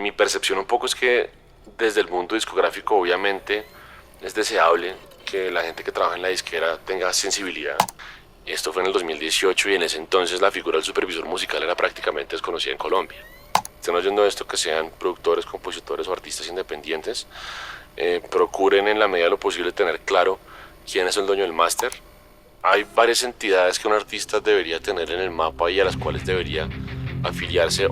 mi percepción un poco es que desde el mundo discográfico obviamente es deseable que la gente que trabaja en la disquera tenga sensibilidad. Esto fue en el 2018 y en ese entonces la figura del supervisor musical era prácticamente desconocida en Colombia. Estén oyendo esto, que sean productores, compositores o artistas independientes, procuren en la medida de lo posible tener claro quién es el dueño del máster. Hay varias entidades que un artista debería tener en el mapa y a las cuales debería afiliarse.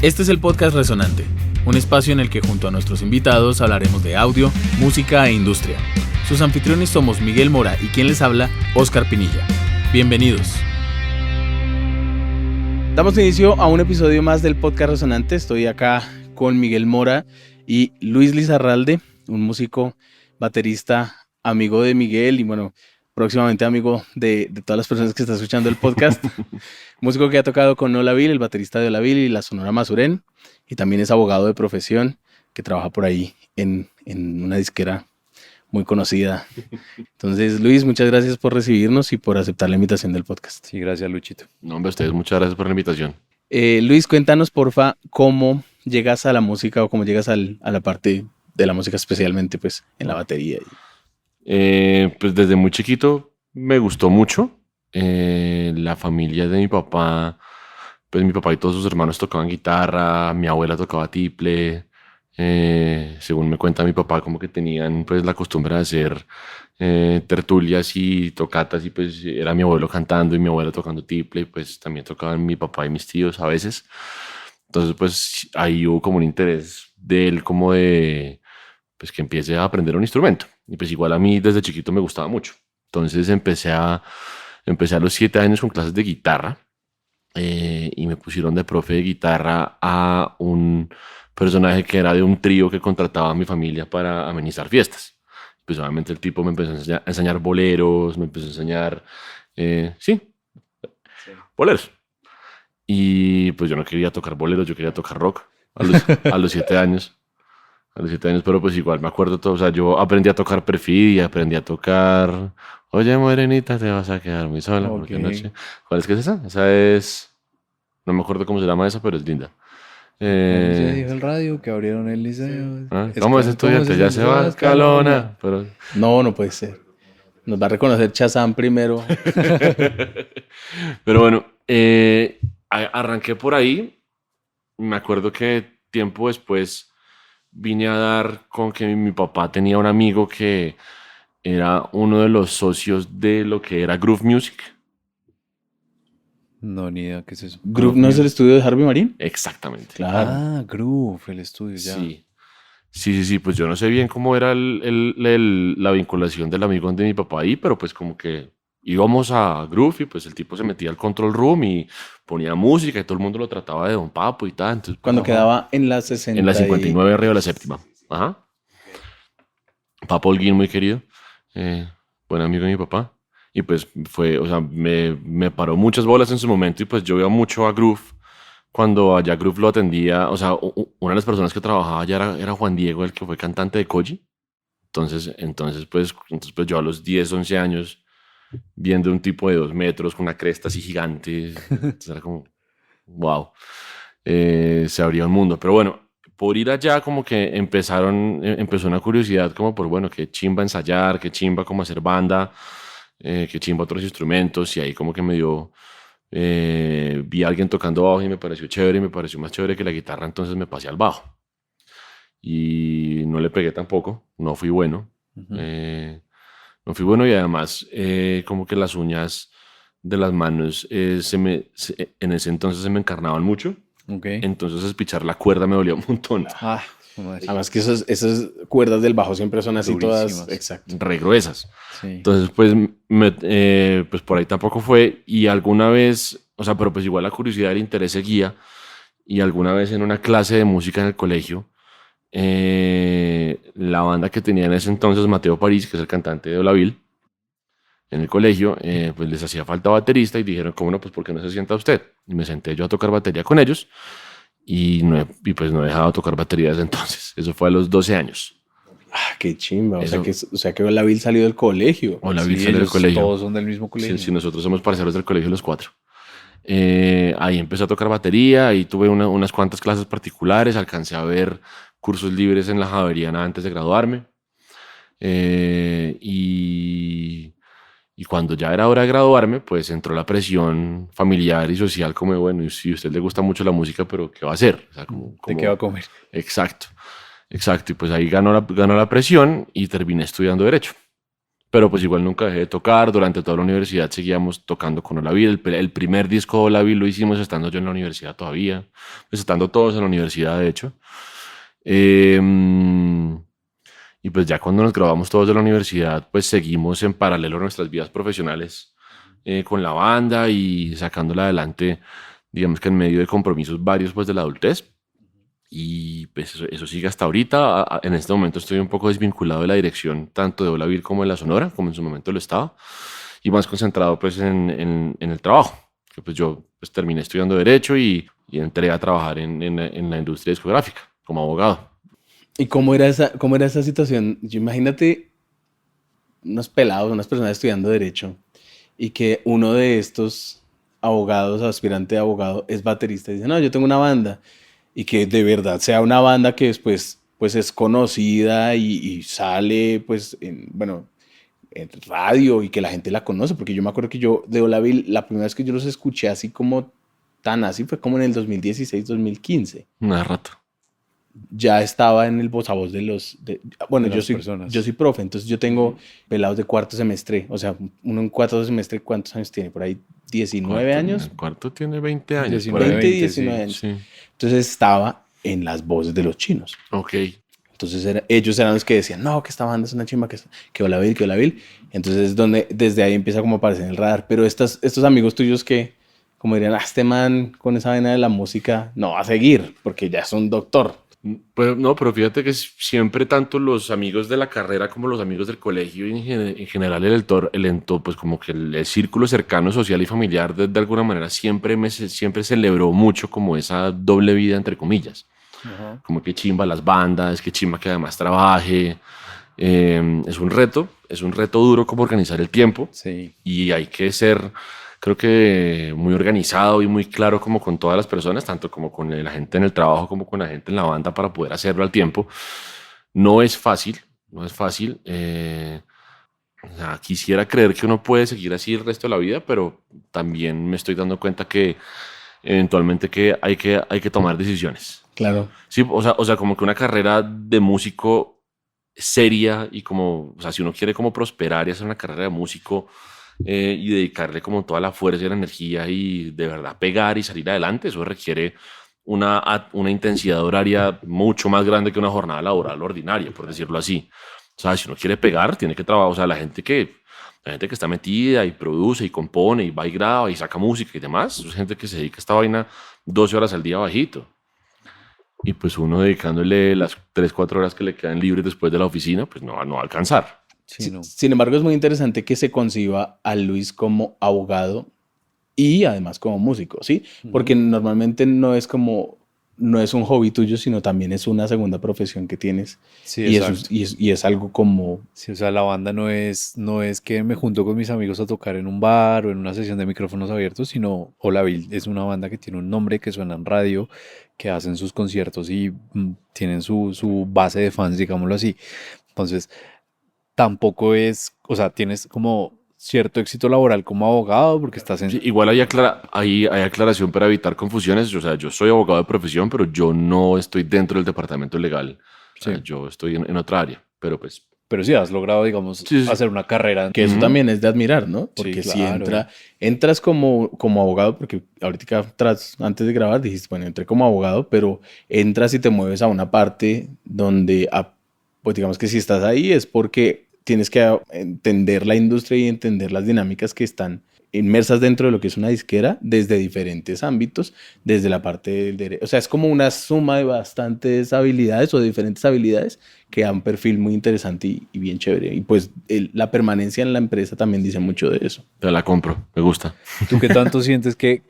Este es el podcast Resonante, un espacio en el que junto a nuestros invitados hablaremos de audio, música e industria. Sus anfitriones somos Miguel Mora y quien les habla, Oscar Pinilla. Bienvenidos. Damos inicio a un episodio más del podcast Resonante. Estoy acá con Miguel Mora y Luis Lizarralde, un músico, baterista, amigo de Miguel y bueno, próximamente amigo de todas las personas que están escuchando el podcast. Músico que ha tocado con Olaville, el baterista de Olaville y la Sonora Masuren, y también es abogado de profesión que trabaja por ahí en una disquera muy conocida. Entonces, Luis, muchas gracias por recibirnos y por aceptar la invitación del podcast. Sí, gracias, Luchito. No, hombre, ustedes, muchas gracias por la invitación. Luis, cuéntanos, porfa, cómo llegas a la música o cómo llegas a la parte de la música, especialmente pues en la batería. Pues desde muy chiquito me gustó mucho. La familia de mi papá, pues mi papá y todos sus hermanos tocaban guitarra, mi abuela tocaba tiple. Según me cuenta mi papá, como que tenían pues la costumbre de hacer tertulias y tocatas, y pues era mi abuelo cantando y mi abuela tocando tiple, y pues también tocaban mi papá y mis tíos a veces. Entonces pues ahí hubo como un interés de él, como de pues que empiece a aprender un instrumento, y pues igual a mí desde chiquito me gustaba mucho. Entonces empecé a los 7 años con clases de guitarra, y me pusieron de profe de guitarra a un personaje que era de un trío que contrataba a mi familia para amenizar fiestas. Pues obviamente el tipo me empezó a enseñar boleros, me empezó a enseñar, boleros. Y pues yo no quería tocar boleros, yo quería tocar rock a los 7 años. A los 7 años, pero pues igual me acuerdo todo. O sea, yo aprendí a tocar Perfidia, aprendí a tocar Oye, morenita, te vas a quedar muy sola porque noche. ¿Cuál es que es esa? Esa es... No me acuerdo cómo se llama esa, pero es linda. Se dijo el radio que abrieron el liceo. ¿Cómo es estudiante? Ya se va Escalona. Pero... No puede ser. Nos va a reconocer Chazán primero. Pero bueno, arranqué por ahí. Me acuerdo que tiempo después vine a dar con que mi papá tenía un amigo que era uno de los socios de lo que era Groove Music. No, ni idea qué es eso. ¿Groove no es el estudio de Harvey Marín? Exactamente. Claro. Ah, Groove, el estudio, ya. Sí. Pues yo no sé bien cómo era la vinculación del amigo de mi papá ahí, pero pues como que íbamos a Groove y pues el tipo se metía al control room y ponía música y todo el mundo lo trataba de Don Papo y tal. Entonces, cuando quedaba en la 60 en la 59 arriba de la séptima. Ajá. Papo Holguín, muy querido. Buen amigo de mi papá. Y pues fue, o sea, me paró muchas bolas en su momento, y pues yo iba mucho a Groove cuando allá Groove lo atendía. O sea, una de las personas que trabajaba allá era Juan Diego, el que fue cantante de Koji. Entonces pues yo a los 10, 11 años, viendo un tipo de 2 metros con una cresta así gigante, era como, wow, se abría un mundo. Pero bueno, por ir allá como que empezó una curiosidad como por, bueno, qué chimba ensayar, qué chimba como hacer banda, qué chimba otros instrumentos, y ahí como que me dio, vi a alguien tocando bajo y me pareció chévere, y me pareció más chévere que la guitarra, entonces me pasé al bajo. Y no le pegué tampoco, no fui bueno. No fui bueno, y además como que las uñas de las manos en ese entonces se me encarnaban mucho. Okay. Entonces espichar la cuerda me dolía un montón. Además que esas cuerdas del bajo siempre son así durísimas. todas, exacto, re gruesas. Sí. Entonces pues, pues por ahí tampoco fue. Y alguna vez, o sea, pero pues igual la curiosidad, el interés seguía. Y alguna vez en una clase de música en el colegio, la banda que tenía en ese entonces Mateo París, que es el cantante de Olaville, en el colegio, pues les hacía falta baterista, y dijeron, ¿cómo no? Pues ¿por qué no se sienta usted? Y me senté yo a tocar batería con ellos, y pues no he dejado de tocar batería desde entonces. Eso fue a los 12 años. Qué chimba. O sea que Olaville salió del colegio. Olaville Sí, salió del colegio. Todos son del mismo colegio. Sí, nosotros somos parceros del colegio los 4. Ahí empecé a tocar batería, ahí tuve unas cuantas clases particulares, alcancé a ver cursos libres en la Javeriana antes de graduarme. Y cuando ya era hora de graduarme, pues entró la presión familiar y social como de, bueno, y si a usted le gusta mucho la música, pero ¿qué va a hacer? O sea, ¿De qué va a comer? Exacto, exacto. Y pues ahí ganó la presión y terminé estudiando Derecho. Pero pues igual nunca dejé de tocar. Durante toda la universidad seguíamos tocando con Olavil. El primer disco de Olavil lo hicimos estando yo en la universidad todavía. Pues estando todos en la universidad, de hecho. Em, y pues ya cuando nos graduamos todos de la universidad, pues seguimos en paralelo nuestras vidas profesionales con la banda y sacándola adelante, digamos que en medio de compromisos varios pues de la adultez. Y pues eso sigue hasta ahorita. En este momento estoy un poco desvinculado de la dirección tanto de Olavir como de la Sonora, como en su momento lo estaba, y más concentrado pues en el trabajo, que pues yo pues terminé estudiando Derecho y entré a trabajar en la industria discográfica como abogado. ¿Y cómo era esa situación? Yo imagínate unos pelados, unas personas estudiando Derecho y que uno de estos abogados, aspirante de abogado, es baterista y dice, no, yo tengo una banda. Y que de verdad sea una banda que después pues es conocida y sale pues bueno, en radio y que la gente la conoce, porque yo me acuerdo que yo de Olavil, la primera vez que yo los escuché así como tan así fue como en el 2016, 2015. Nada rato. Ya estaba en el voz a voz bueno, De las personas. yo soy profe, entonces yo tengo pelados de cuarto semestre, o sea, uno en cuarto semestre, ¿cuántos años tiene? Por ahí 19 años, El cuarto tiene 20 años. 19, Por ahí. 20, 20, 19 sí. años. Sí. Entonces estaba en las voces de los chinos. Ok. Entonces ellos eran los que decían, no, que esta banda es una chimba, que Olavil, que Olavil. Entonces desde ahí empieza como a aparecer en el radar. Pero estos amigos tuyos que, como dirían, este man con esa vaina de la música no va a seguir, porque ya es un doctor. Pues no, pero fíjate que siempre tanto los amigos de la carrera como los amigos del colegio y en general pues como que el círculo cercano, social y familiar de alguna manera siempre celebró mucho como esa doble vida entre comillas. Ajá. Como que chimba las bandas, que chimba que además trabaje. Es un reto duro como organizar el tiempo Sí. y hay que ser, creo que muy organizado y muy claro como con todas las personas, tanto como con la gente en el trabajo como con la gente en la banda para poder hacerlo al tiempo. No es fácil, no es fácil. O sea, quisiera creer que uno puede seguir así el resto de la vida, pero también me estoy dando cuenta que eventualmente hay que tomar decisiones. Claro. Sí, o sea, como que una carrera de músico seria y como, o sea, si uno quiere como prosperar y hacer una carrera de músico y dedicarle como toda la fuerza y la energía y de verdad pegar y salir adelante, eso requiere una intensidad horaria mucho más grande que una jornada laboral ordinaria, por decirlo así. O sea, si uno quiere pegar, tiene que trabajar, o sea, la gente que está metida y produce y compone y va y graba y saca música y demás, es gente que se dedica a esta vaina 12 horas al día bajito. Y pues uno dedicándole las 3 4 horas que le quedan libres después de la oficina, pues no va a alcanzar. Sí, no. Sin embargo, es muy interesante que se conciba a Luis como abogado y además como músico, ¿sí? Porque normalmente no es un hobby tuyo, sino también es una segunda profesión que tienes. Sí, Y, exacto. y es algo como, Sí, o sea, la banda no es que me junto con mis amigos a tocar en un bar o en una sesión de micrófonos abiertos, sino Olavil es una banda que tiene un nombre, que suena en radio, que hacen sus conciertos y tienen su base de fans, digámoslo así. Entonces, tampoco es, o sea, tienes como cierto éxito laboral como abogado porque estás Sí, en... igual hay aclaración para evitar confusiones. O sea, yo soy abogado de profesión, pero yo no estoy dentro del departamento legal. O sea, Sí, yo estoy en otra área, pero pues... pero sí has logrado, digamos, Sí, sí. hacer una carrera. que eso Ujú. también es de admirar, ¿no? Sí, Porque si claro. entras como abogado, porque ahorita antes de grabar dijiste, bueno, entré como abogado, pero entras y te mueves a una parte donde, pues digamos que si estás ahí es porque tienes que entender la industria y entender las dinámicas que están inmersas dentro de lo que es una disquera desde diferentes ámbitos, desde la parte del derecho. O sea, es como una suma de bastantes habilidades o de diferentes habilidades que da un perfil muy interesante y bien chévere. Y pues la permanencia en la empresa también dice mucho de eso. Te la compro, me gusta. ¿Tú qué tanto sientes que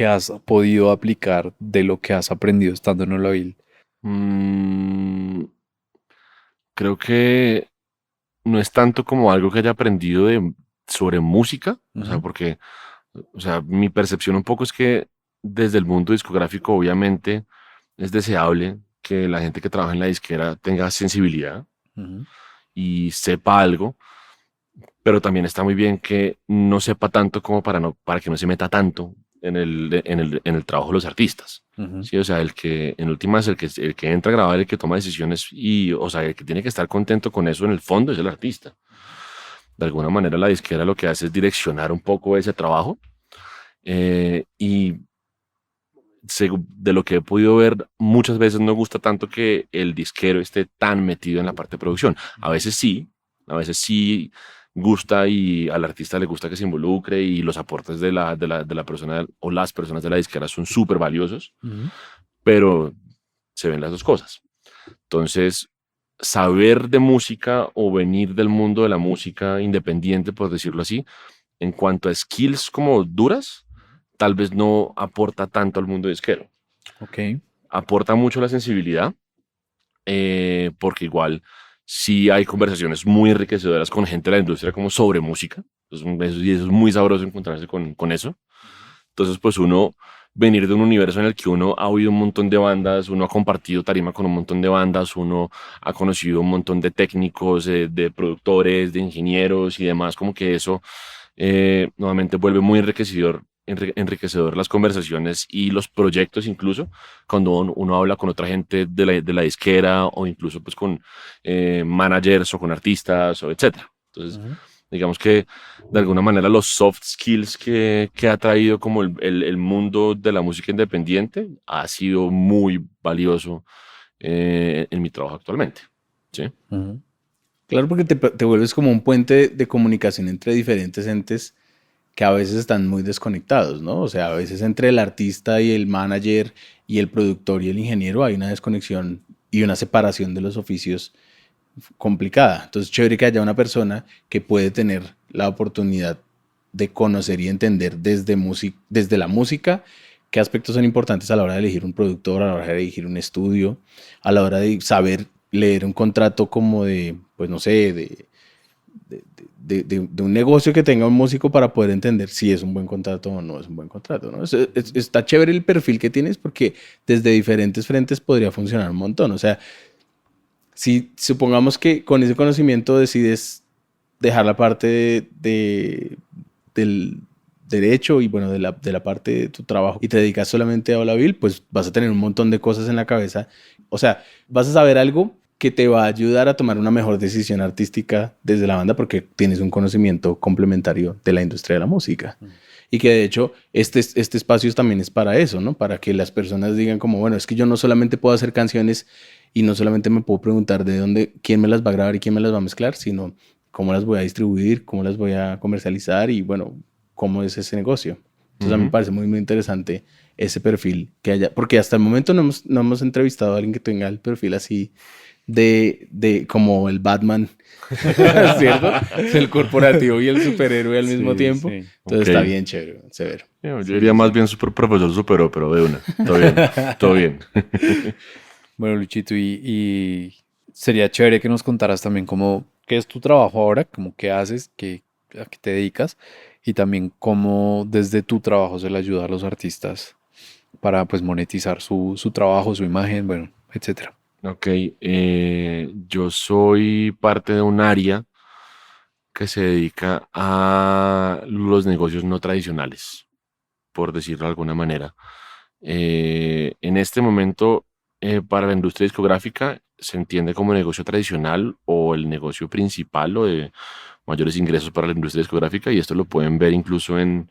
has podido aplicar de lo que has aprendido estando en Olavil? Mm, creo que no es tanto como algo que haya aprendido sobre música, o sea, Ujú. porque O sea, mi percepción un poco es que desde el mundo discográfico, obviamente, es deseable que la gente que trabaja en la disquera tenga sensibilidad Ujú, y sepa algo, pero también está muy bien que no sepa tanto como para que no se meta tanto en el trabajo de los artistas. ujú, Sí, o sea, el que en últimas el que entra a grabar, el que toma decisiones y, o sea, el que tiene que estar contento con eso en el fondo es el artista. De alguna manera la disquera lo que hace es direccionar un poco ese trabajo y de lo que he podido ver, muchas veces no gusta tanto que el disquero esté tan metido en la parte de producción. A veces sí gusta y al artista le gusta que se involucre y los aportes de la persona o las personas de la disquera son súper valiosos, ujú. pero se ven las dos cosas. Entonces, saber de música o venir del mundo de la música independiente, por decirlo así, en cuanto a skills como duras, tal vez no aporta tanto al mundo disquero. Ok. Aporta mucho la sensibilidad, porque igual sí hay conversaciones muy enriquecedoras con gente de la industria como sobre música. Y eso es muy sabroso encontrarse con eso. Entonces, pues uno venir de un universo en el que uno ha oído un montón de bandas, uno ha compartido tarima con un montón de bandas, uno ha conocido un montón de técnicos, de productores, de ingenieros y demás, como que eso nuevamente vuelve muy enriquecedor las conversaciones y los proyectos incluso, cuando uno habla con otra gente de la disquera o incluso pues con managers o con artistas o etcétera. Entonces, Ujú. digamos que de alguna manera los soft skills que ha traído como el mundo de la música independiente ha sido muy valioso en mi trabajo actualmente. ¿Sí? Ujú. Claro, porque te vuelves como un puente de comunicación entre diferentes entes que a veces están muy desconectados, ¿no? O sea, a veces entre el artista y el manager y el productor y el ingeniero hay una desconexión y una separación de los oficios complicada. Entonces, chévere que haya una persona que puede tener la oportunidad de conocer y entender desde la música qué aspectos son importantes a la hora de elegir un productor, a la hora de elegir un estudio, a la hora de saber leer un contrato como de, pues no sé, de un negocio que tenga un músico para poder entender si es un buen contrato o no es un buen contrato, ¿no? Está chévere el perfil que tienes porque desde diferentes frentes podría funcionar un montón. O sea, si supongamos que con ese conocimiento decides dejar la parte del derecho y bueno, de la parte de tu trabajo y te dedicas solamente a Olavil, pues vas a tener un montón de cosas en la cabeza. O sea, vas a saber algo que te va a ayudar a tomar una mejor decisión artística desde la banda porque tienes un conocimiento complementario de la industria de la música. Y que de hecho este espacio también es para eso, ¿no? Para que las personas digan como, bueno, es que yo no solamente puedo hacer canciones y no solamente me puedo preguntar de dónde, quién me las va a grabar y quién me las va a mezclar, sino cómo las voy a distribuir, cómo las voy a comercializar y bueno, cómo es ese negocio. Entonces a mí me Ujú. parece muy, muy interesante ese perfil que haya, porque hasta el momento no hemos entrevistado a alguien que tenga el perfil así de como el Batman, ¿cierto? Es el corporativo y el superhéroe al mismo Sí, tiempo. sí. Entonces Ok. está bien chévere, severo. Yo Sí, diría sí, más sí. bien super profesor superó, pero de una. Todo bien, todo bien. Bueno, Luchito, y sería chévere que nos contaras también cómo, qué es tu trabajo ahora, como qué haces, a qué te dedicas, y también cómo desde tu trabajo se le ayuda a los artistas para pues monetizar su trabajo, su imagen, bueno, etcétera. Ok, yo soy parte de un área que se dedica a los negocios no tradicionales, por decirlo de alguna manera. En este momento, para la industria discográfica, se entiende como negocio tradicional o el negocio principal o de mayores ingresos para la industria discográfica, y esto lo pueden ver incluso en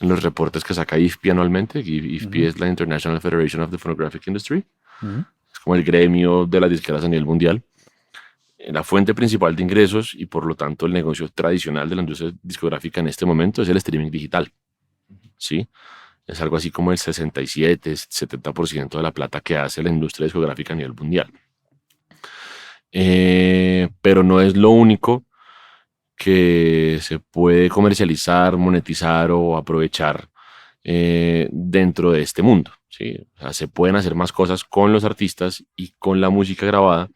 los reportes que saca IFPI anualmente. IFPI Ujú, es la International Federation of the Phonographic Industry, ujú, es como el gremio de las disqueras a nivel mundial. La fuente principal de ingresos y por lo tanto el negocio tradicional de la industria discográfica en este momento es el streaming digital, ¿sí? Es algo así como el 67-70% de la plata que hace la industria discográfica a nivel mundial. Pero no es lo único que se puede comercializar, monetizar o aprovechar dentro de este mundo, ¿sí? O sea, se pueden hacer más cosas con los artistas y con la música grabada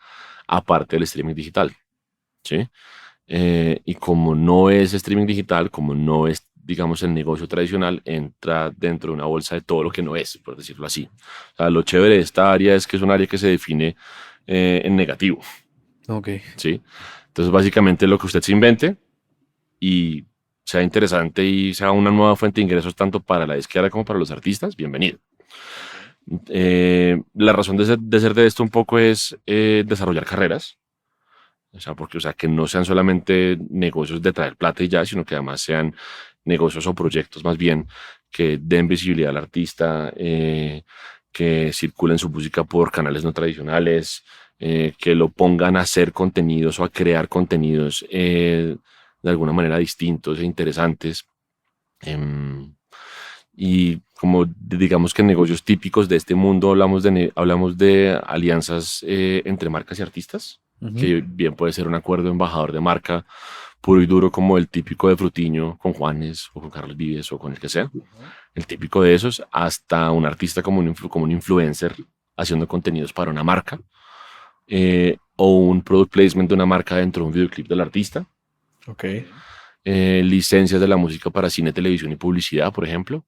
aparte del streaming digital, ¿sí? Y como no es streaming digital, como no es digamos, el negocio tradicional entra dentro de una bolsa de todo lo que no es, por decirlo así. O sea, lo chévere de esta área es que es un área que se define en negativo, Ok. ¿sí? Entonces, básicamente lo que usted se invente y sea interesante y sea una nueva fuente de ingresos tanto para la izquierda como para los artistas, bienvenido. La razón de ser de esto un poco es desarrollar carreras, o sea, porque, o sea, que no sean solamente negocios de traer plata y ya, sino que además sean negocios o proyectos más bien que den visibilidad al artista, que circulen su música por canales no tradicionales, que lo pongan a hacer contenidos o a crear contenidos de alguna manera distintos e interesantes. Em, y como digamos que en negocios típicos de este mundo hablamos de alianzas entre marcas y artistas, Ujú. que bien puede ser un acuerdo de embajador de marca puro y duro como el típico de Frutiño con Juanes o con Carlos Vives o con el que sea, el típico de esos, hasta un artista como un influencer haciendo contenidos para una marca, o un product placement de una marca dentro de un videoclip del artista, Ok. licencias de la música para cine, televisión y publicidad, por ejemplo.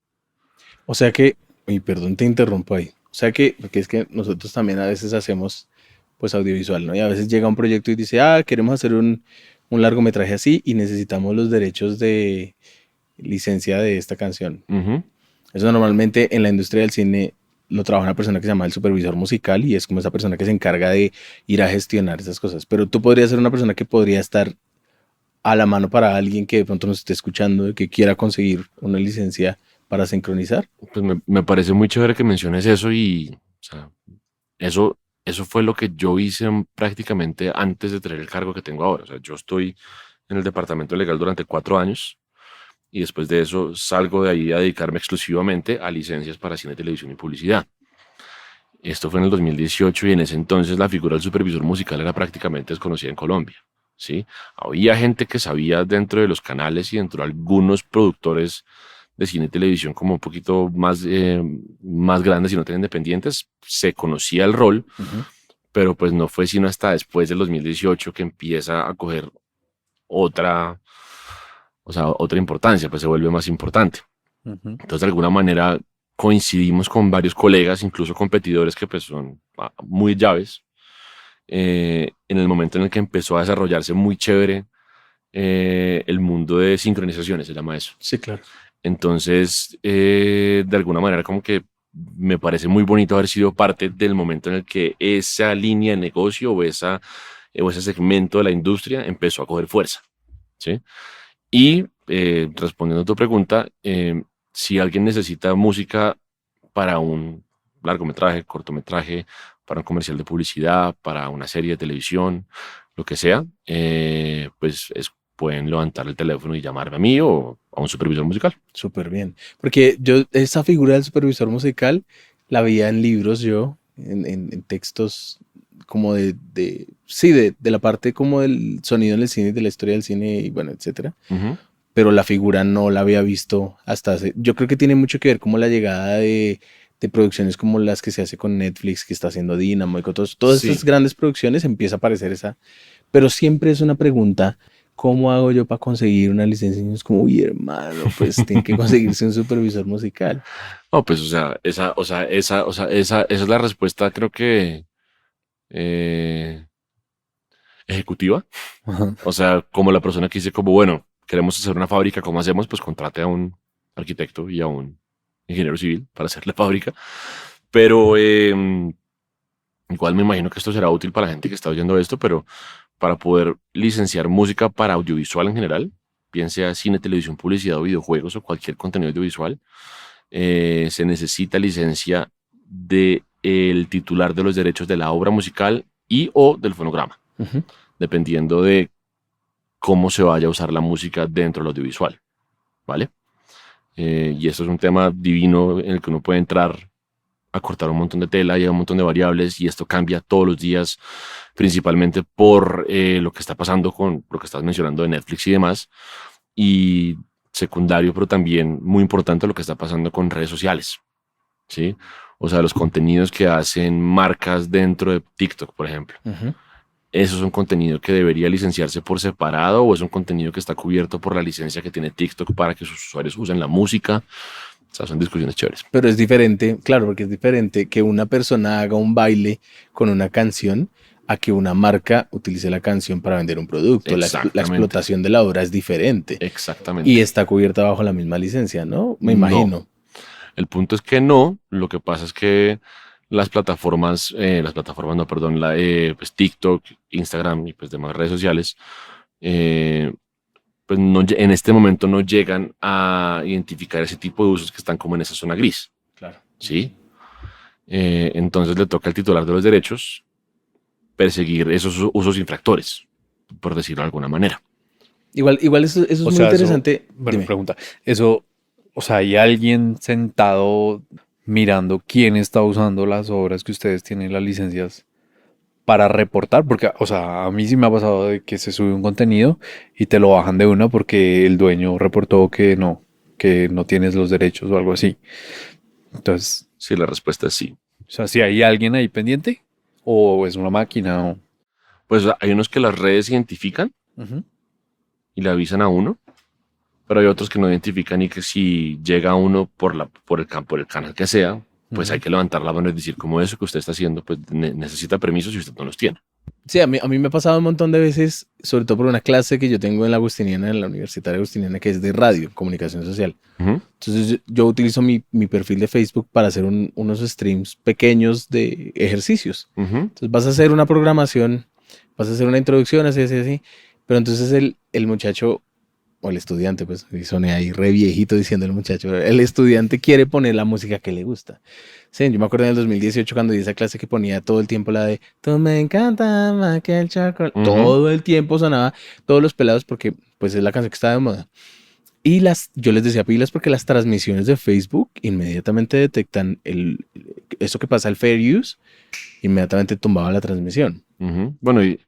O sea que, y perdón, te interrumpo ahí. O sea que, porque es que nosotros también a veces hacemos pues audiovisual, ¿no? Y a veces llega un proyecto y dice, queremos hacer un largometraje así y necesitamos los derechos de licencia de esta canción. Ujú. Eso normalmente en la industria del cine lo trabaja una persona que se llama el supervisor musical y es como esa persona que se encarga de ir a gestionar esas cosas. Pero tú podrías ser una persona que podría estar a la mano para alguien que de pronto nos esté escuchando, que quiera conseguir una licencia para sincronizar. Pues me parece muy chévere que menciones eso y, o sea, eso fue lo que yo hice prácticamente antes de tener el cargo que tengo ahora. O sea, yo estoy en el departamento legal durante 4 años y después de eso salgo de ahí a dedicarme exclusivamente a licencias para cine, televisión y publicidad. Esto fue en el 2018 y en ese entonces la figura del supervisor musical era prácticamente desconocida en Colombia, ¿sí? Había gente que sabía dentro de los canales y dentro de algunos productores de cine y televisión como un poquito más grandes y no tan independientes, se conocía el rol, Ujú. pero pues no fue sino hasta después del 2018 que empieza a coger otra, o sea, otra importancia, pues se vuelve más importante. Ujú. Entonces, de alguna manera, coincidimos con varios colegas, incluso competidores que pues son muy llaves, en el momento en el que empezó a desarrollarse muy chévere el mundo de sincronizaciones, se llama eso. Sí, claro. Entonces, de alguna manera, como que me parece muy bonito haber sido parte del momento en el que esa línea de negocio o ese segmento de la industria empezó a coger fuerza, ¿sí? Y respondiendo a tu pregunta, si alguien necesita música para un largometraje, cortometraje, para un comercial de publicidad, para una serie de televisión, lo que sea, pueden levantar el teléfono y llamarme a mí o a un supervisor musical. Súper bien. Porque yo, esa figura del supervisor musical la veía en libros yo, en textos como sí, de la parte como del sonido en el cine, de la historia del cine y bueno, etcétera. Ujú. Pero la figura no la había visto hasta hace, yo creo que tiene mucho que ver como la llegada de producciones como las que se hace con Netflix, que está haciendo Dynamo y con todas Sí, estas grandes producciones empieza a aparecer esa, pero siempre es una pregunta, ¿cómo hago yo para conseguir una licencia? Y es como, uy, hermano, pues tiene que conseguirse un supervisor musical. no, pues, esa es la respuesta, creo que eh, ejecutiva. Ajá. O sea, como la persona que dice, como, bueno, queremos hacer una fábrica, ¿cómo hacemos? Pues contrate a un arquitecto y a un ingeniero civil para hacer la fábrica. Pero igual me imagino que esto será útil para la gente que está oyendo esto, pero para poder licenciar música para audiovisual en general, bien sea cine, televisión, publicidad o videojuegos o cualquier contenido audiovisual, se necesita licencia del titular de los derechos de la obra musical y o del fonograma, Ujú. dependiendo de cómo se vaya a usar la música dentro del audiovisual, ¿vale? Y esto es un tema divino en el que uno puede entrar a cortar un montón de tela y hay un montón de variables y esto cambia todos los días, principalmente por lo que está pasando con lo que estás mencionando de Netflix y demás. Y secundario, pero también muy importante lo que está pasando con redes sociales, ¿sí? O sea, los contenidos que hacen marcas dentro de TikTok, por ejemplo. Ujú. ¿eso es un contenido que debería licenciarse por separado o es un contenido que está cubierto por la licencia que tiene TikTok para que sus usuarios usen la música? O sea, son discusiones chéveres. Pero es diferente, claro, porque es diferente que una persona haga un baile con una canción a que una marca utilice la canción para vender un producto. La Exactamente. explotación de la obra es diferente Exactamente. y está cubierta bajo la misma licencia, ¿no? Me No. imagino. El punto es que no, lo que pasa es que las plataformas no, perdón, pues TikTok, Instagram y pues demás redes sociales, eh, pues no, en este momento no llegan a identificar ese tipo de usos que están como en esa zona gris, Claro. ¿sí? Entonces le toca al titular de los derechos perseguir esos usos infractores, por decirlo de alguna manera. Igual eso es O muy sea, interesante. bueno, Dime. pregunta, eso, o sea, ¿hay alguien sentado mirando quién está usando las obras que ustedes tienen las licencias para reportar? Porque, o sea, a mí sí me ha pasado de que se sube un contenido y te lo bajan de una porque el dueño reportó que no tienes los derechos o algo así. Entonces, Sí, la respuesta es sí. o sea, si hay alguien ahí pendiente o es una máquina o... Pues hay unos que las redes identifican Ujú. y le avisan a uno, pero hay otros que no identifican y que si llega uno por el canal que sea, pues hay que levantar la mano y decir como eso que usted está haciendo, pues necesita permisos y usted no los tiene. Sí, a mí me ha pasado un montón de veces, sobre todo por una clase que yo tengo en la Agustiniana, en la Universidad Agustiniana, que es de radio, comunicación social. Ujú. Entonces yo utilizo mi perfil de Facebook para hacer unos streams pequeños de ejercicios. Ujú. Entonces vas a hacer una programación, vas a hacer una introducción, así, así, así. Pero entonces el muchacho, o el estudiante, pues, y soné ahí re viejito diciendo el muchacho, el estudiante quiere poner la música que le gusta. Sí, yo me acuerdo en el 2018 cuando di esa clase que ponía todo el tiempo la de Tú me encanta más que el chocolate. Ujú. Todo el tiempo sonaba todos los pelados porque pues es la canción que está de moda. Y yo les decía pilas porque las transmisiones de Facebook inmediatamente detectan eso que pasa al fair use, inmediatamente tumbaba la transmisión. Ujú. Bueno, y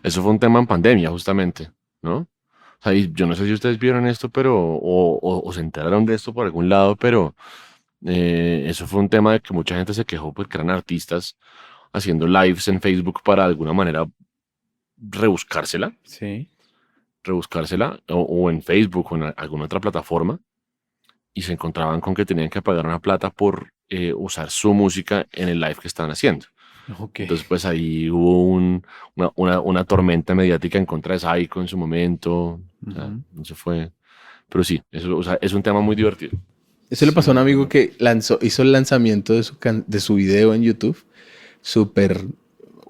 eso fue un tema en pandemia, justamente, ¿no? O sea, y yo no sé si ustedes vieron esto, pero, o se enteraron de esto por algún lado, pero eso fue un tema de que mucha gente se quejó porque eran artistas haciendo lives en Facebook para de alguna manera rebuscársela, Sí. o en Facebook o en alguna otra plataforma, y se encontraban con que tenían que pagar una plata por usar su música en el live que estaban haciendo. Ok. Entonces, pues ahí hubo una tormenta mediática en contra de Saiko en su momento. O sea, Ujú. eso fue. Pero sí, eso, o sea, es un tema muy divertido. Eso le Sí, pasó a un me amigo acuerdo. que hizo el lanzamiento de su video en YouTube, súper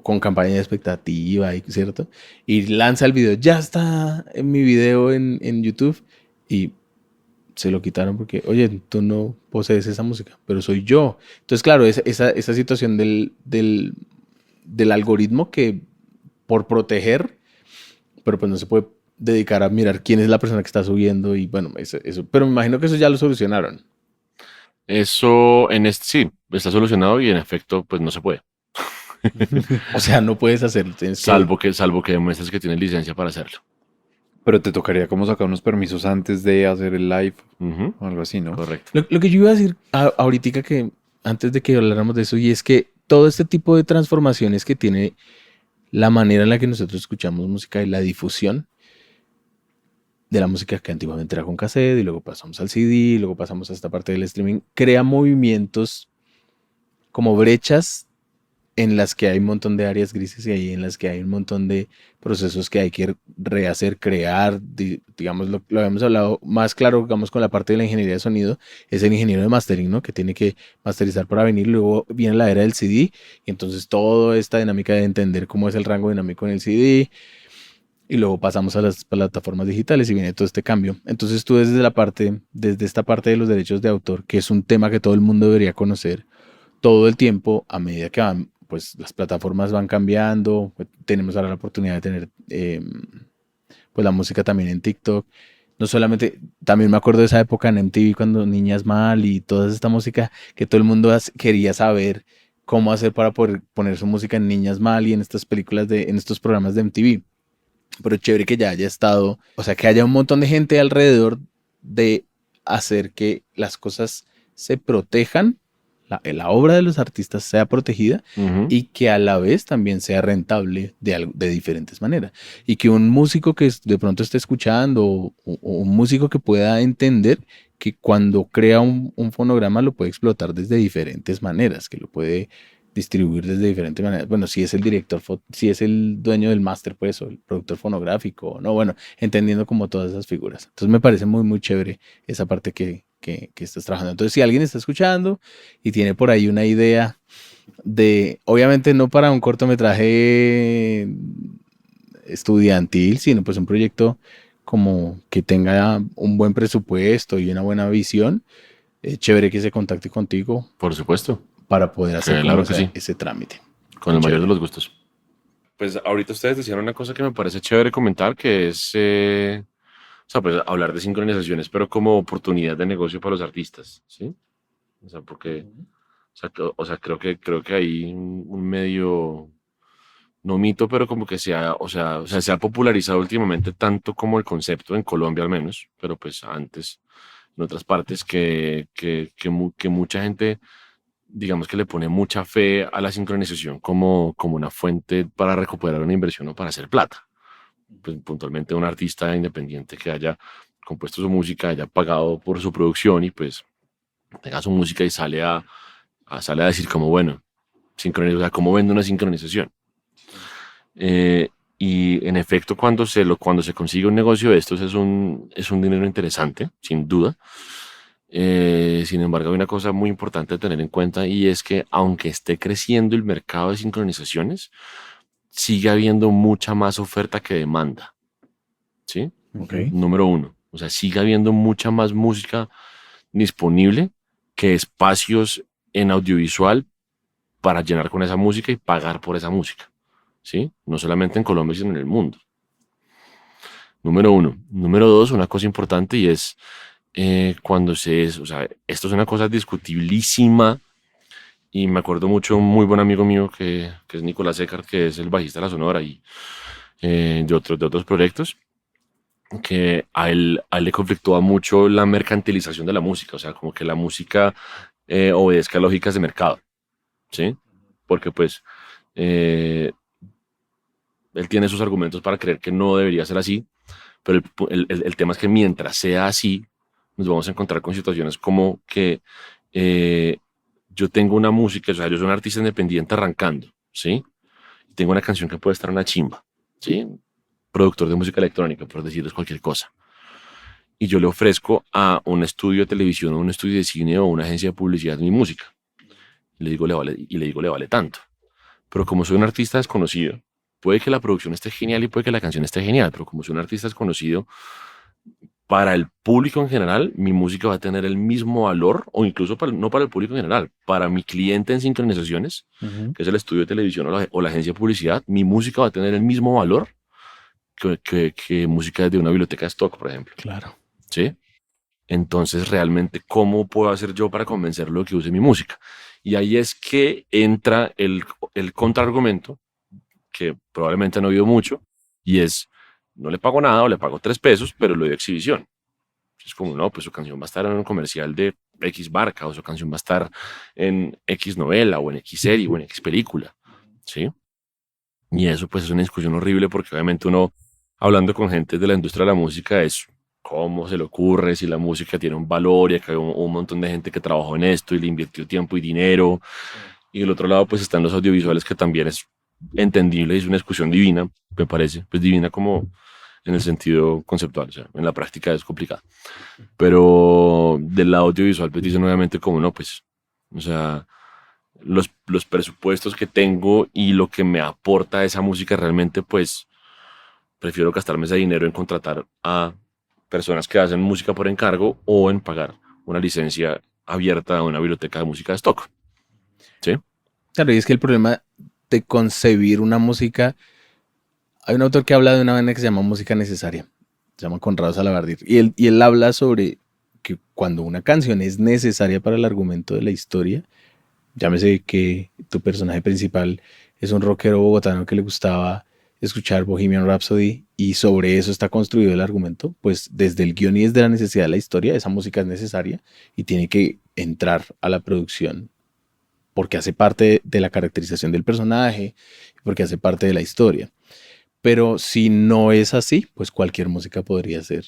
con campaña de expectativa, ¿cierto? Y lanza el video, ya está en mi video en YouTube, y se lo quitaron porque, oye, tú no posees esa música, pero soy yo. Entonces, claro, esa situación del algoritmo que por proteger, pero pues no se puede dedicar a mirar quién es la persona que está subiendo y bueno, eso. Pero me imagino que eso ya lo solucionaron. Eso en este sí, está solucionado y en efecto, pues no se puede. O sea, no puedes hacerlo, tienes que... Salvo que demuestres que tienes licencia para hacerlo. Pero te tocaría como sacar unos permisos antes de hacer el live Ujú. o algo así, ¿no? Correcto. Lo que yo iba a decir ahorita que antes de que habláramos de eso, y es que todo este tipo de transformaciones que tiene la manera en la que nosotros escuchamos música y la difusión de la música que antiguamente era con cassette y luego pasamos al CD y luego pasamos a esta parte del streaming, crea movimientos como brechas en las que hay un montón de áreas grises y ahí en las que hay un montón de procesos que hay que rehacer, crear, digamos, lo habíamos hablado más claro, digamos, con la parte de la ingeniería de sonido, es el ingeniero de mastering, ¿no? Que tiene que masterizar para venir, luego viene la era del CD, y entonces toda esta dinámica de entender cómo es el rango dinámico en el CD, y luego pasamos a las plataformas digitales y viene todo este cambio. Entonces tú desde esta parte de los derechos de autor, que es un tema que todo el mundo debería conocer, todo el tiempo, a medida que van, pues las plataformas van cambiando, pues, tenemos ahora la oportunidad de tener pues la música también en TikTok. No solamente, también me acuerdo de esa época en MTV cuando Niñas Mal y toda esta música que todo el mundo quería saber cómo hacer para poder poner su música en Niñas Mal y en estas películas en estos programas de MTV. Pero chévere que ya haya estado, o sea, que haya un montón de gente alrededor de hacer que las cosas se protejan la obra de los artistas sea protegida Ujú. y que a la vez también sea rentable de diferentes maneras. Y que un músico que de pronto esté escuchando o un músico que pueda entender que cuando crea un fonograma lo puede explotar desde diferentes maneras, que lo puede distribuir desde diferentes maneras. Bueno, si es el director, si es el dueño del máster, pues, o el productor fonográfico, no, bueno, entendiendo como todas esas figuras. Entonces me parece muy, muy chévere esa parte que estás trabajando. Entonces, si alguien está escuchando y tiene por ahí una idea de, obviamente no para un cortometraje estudiantil, sino pues un proyecto como que tenga un buen presupuesto y una buena visión, chévere que se contacte contigo Por supuesto. para poder hacer como Claro que sí. ese trámite. Con el mayor de Chévere. los gustos. Pues ahorita ustedes decían una cosa que me parece chévere comentar, que es, o sea, pues hablar de sincronizaciones, pero como oportunidad de negocio para los artistas, ¿sí? O sea, porque, o sea, creo que hay un medio, no mito, pero como que o sea, se ha popularizado últimamente tanto como el concepto en Colombia al menos, pero pues antes en otras partes que mucha gente digamos que le pone mucha fe a la sincronización como una fuente para recuperar una inversión o para hacer plata. Pues puntualmente un artista independiente que haya compuesto su música, haya pagado por su producción y pues tenga su música y sale a decir como, bueno, o sea, ¿cómo vende una sincronización? Eh, y en efecto, cuando se consigue un negocio de estos es un dinero interesante, sin duda. Sin embargo, hay una cosa muy importante a tener en cuenta y es que aunque esté creciendo el mercado de sincronizaciones, sigue habiendo mucha más oferta que demanda, ¿sí? Ok. Número uno, o sea, sigue habiendo mucha más música disponible que espacios en audiovisual para llenar con esa música y pagar por esa música, ¿sí? No solamente en Colombia, sino en el mundo. Número uno. Número dos, una cosa importante y es o sea, esto es una cosa discutibilísima y me acuerdo mucho un muy buen amigo mío que es Nicolás Eckart, que es el bajista de la Sonora y de otros proyectos, que a él le conflictúa mucho la mercantilización de la música, o sea, como que la música obedezca lógicas de mercado, ¿sí? Porque pues eh, él tiene sus argumentos para creer que no debería ser así, pero el tema es que mientras sea así, nos vamos a encontrar con situaciones como que eh, yo tengo una música, o sea, yo soy un artista independiente arrancando, ¿sí? Tengo una canción que puede estar una chimba, ¿sí? Productor de música electrónica, por decirles cualquier cosa. Y yo le ofrezco a un estudio de televisión, o un estudio de cine o una agencia de publicidad mi música. Le digo, le vale tanto. Pero como soy un artista desconocido, puede que la producción esté genial y puede que la canción esté genial, pero como soy un artista desconocido, para el público en general, mi música va a tener el mismo valor, o incluso no para el público en general, para mi cliente en sincronizaciones, Ujú. que es el estudio de televisión o la agencia de publicidad, mi música va a tener el mismo valor que música de una biblioteca de stock, por ejemplo. Claro. ¿Sí? Entonces, realmente, ¿cómo puedo hacer yo para convencerlo de que use mi música? Y ahí es que entra el contraargumento, que probablemente no he oído mucho, y es, no le pago nada o le pago 3 pesos, pero le doy exhibición. Es como, no, pues su canción va a estar en un comercial de X marca, o su canción va a estar en X novela, o en X serie, o en X película, ¿sí? Y eso pues es una discusión horrible porque obviamente uno, hablando con gente de la industria de la música, es cómo se le ocurre si la música tiene un valor y acá hay un montón de gente que trabajó en esto y le invirtió tiempo y dinero. Y del otro lado pues están los audiovisuales que también es entendible y es una discusión divina, me parece, pues divina como en el sentido conceptual, o sea, en la práctica es complicado. Pero del lado audiovisual pues dicen nuevamente como no, pues, o sea, los presupuestos que tengo y lo que me aporta esa música realmente, pues prefiero gastarme ese dinero en contratar a personas que hacen música por encargo o en pagar una licencia abierta a una biblioteca de música de stock. ¿Sí? Claro, y es que el problema de concebir una música, hay un autor que habla de una banda que se llama música necesaria, se llama Conrado Salabardir, y él habla sobre que cuando una canción es necesaria para el argumento de la historia, llámese que tu personaje principal es un rockero bogotano que le gustaba escuchar Bohemian Rhapsody y sobre eso está construido el argumento, pues desde el guión y desde la necesidad de la historia, esa música es necesaria y tiene que entrar a la producción porque hace parte de la caracterización del personaje, porque hace parte de la historia. Pero si no es así, pues cualquier música podría ser,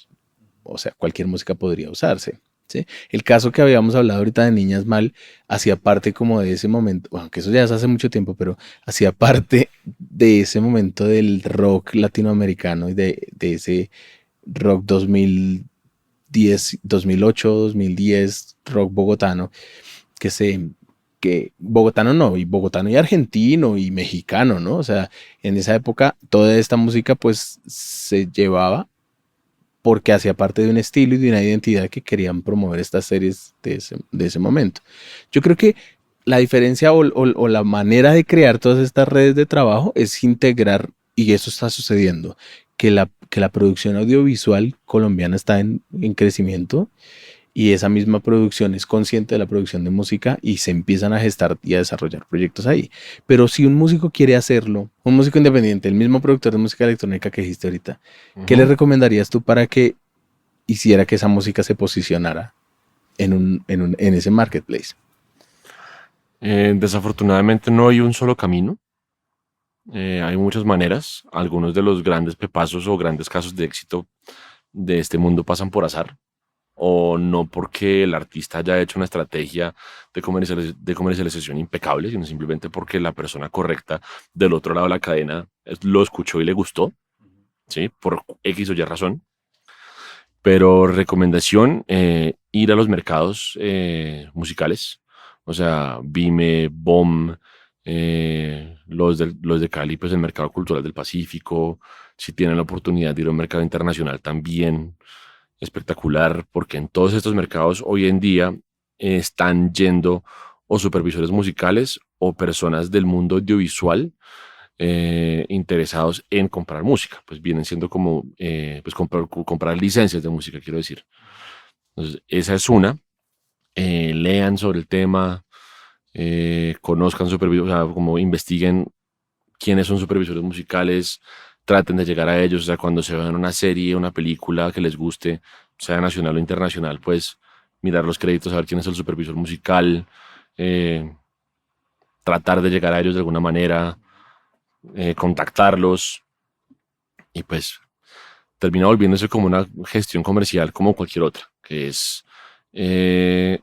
o sea, cualquier música podría usarse. ¿Sí? El caso que habíamos hablado ahorita de Niñas Mal hacía parte como de ese momento, aunque eso ya es hace mucho tiempo, pero hacía parte de ese momento del rock latinoamericano y de ese rock 2010, 2008, 2010, rock bogotano, que se, que bogotano no, y bogotano y argentino y mexicano, ¿no? O sea, en esa época toda esta música pues se llevaba porque hacía parte de un estilo y de una identidad que querían promover estas series de ese momento. Yo creo que la diferencia o la manera de crear todas estas redes de trabajo es integrar, y eso está sucediendo, que la producción audiovisual colombiana está en crecimiento y esa misma producción es consciente de la producción de música y se empiezan a gestar y a desarrollar proyectos ahí. Pero si un músico quiere hacerlo, un músico independiente, el mismo productor de música electrónica que dijiste ahorita, ¿qué le recomendarías tú para que hiciera que esa música se posicionara en ese marketplace? Desafortunadamente no hay un solo camino. Hay muchas maneras. Algunos de los grandes pepazos o grandes casos de éxito de este mundo pasan por azar o no porque el artista haya hecho una estrategia de comercialización impecable, sino simplemente porque la persona correcta del otro lado de la cadena lo escuchó y le gustó, ¿sí? Por X o Y razón. Pero recomendación, ir a los mercados musicales, o sea, Vime, BOM, los de Cali, pues el mercado cultural del Pacífico, si tienen la oportunidad de ir a un mercado internacional también, espectacular, porque en todos estos mercados hoy en día están yendo o supervisores musicales o personas del mundo audiovisual interesados en comprar música, pues vienen siendo como pues comprar licencias de música, quiero decir. Entonces, esa es una. Lean sobre el tema, conozcan supervisores, o sea, como investiguen quiénes son supervisores musicales, traten de llegar a ellos, o sea, cuando se vean una serie, una película que les guste, sea nacional o internacional, pues mirar los créditos, saber quién es el supervisor musical, eh, tratar de llegar a ellos de alguna manera, contactarlos y pues termina volviéndose como una gestión comercial como cualquier otra, que es eh,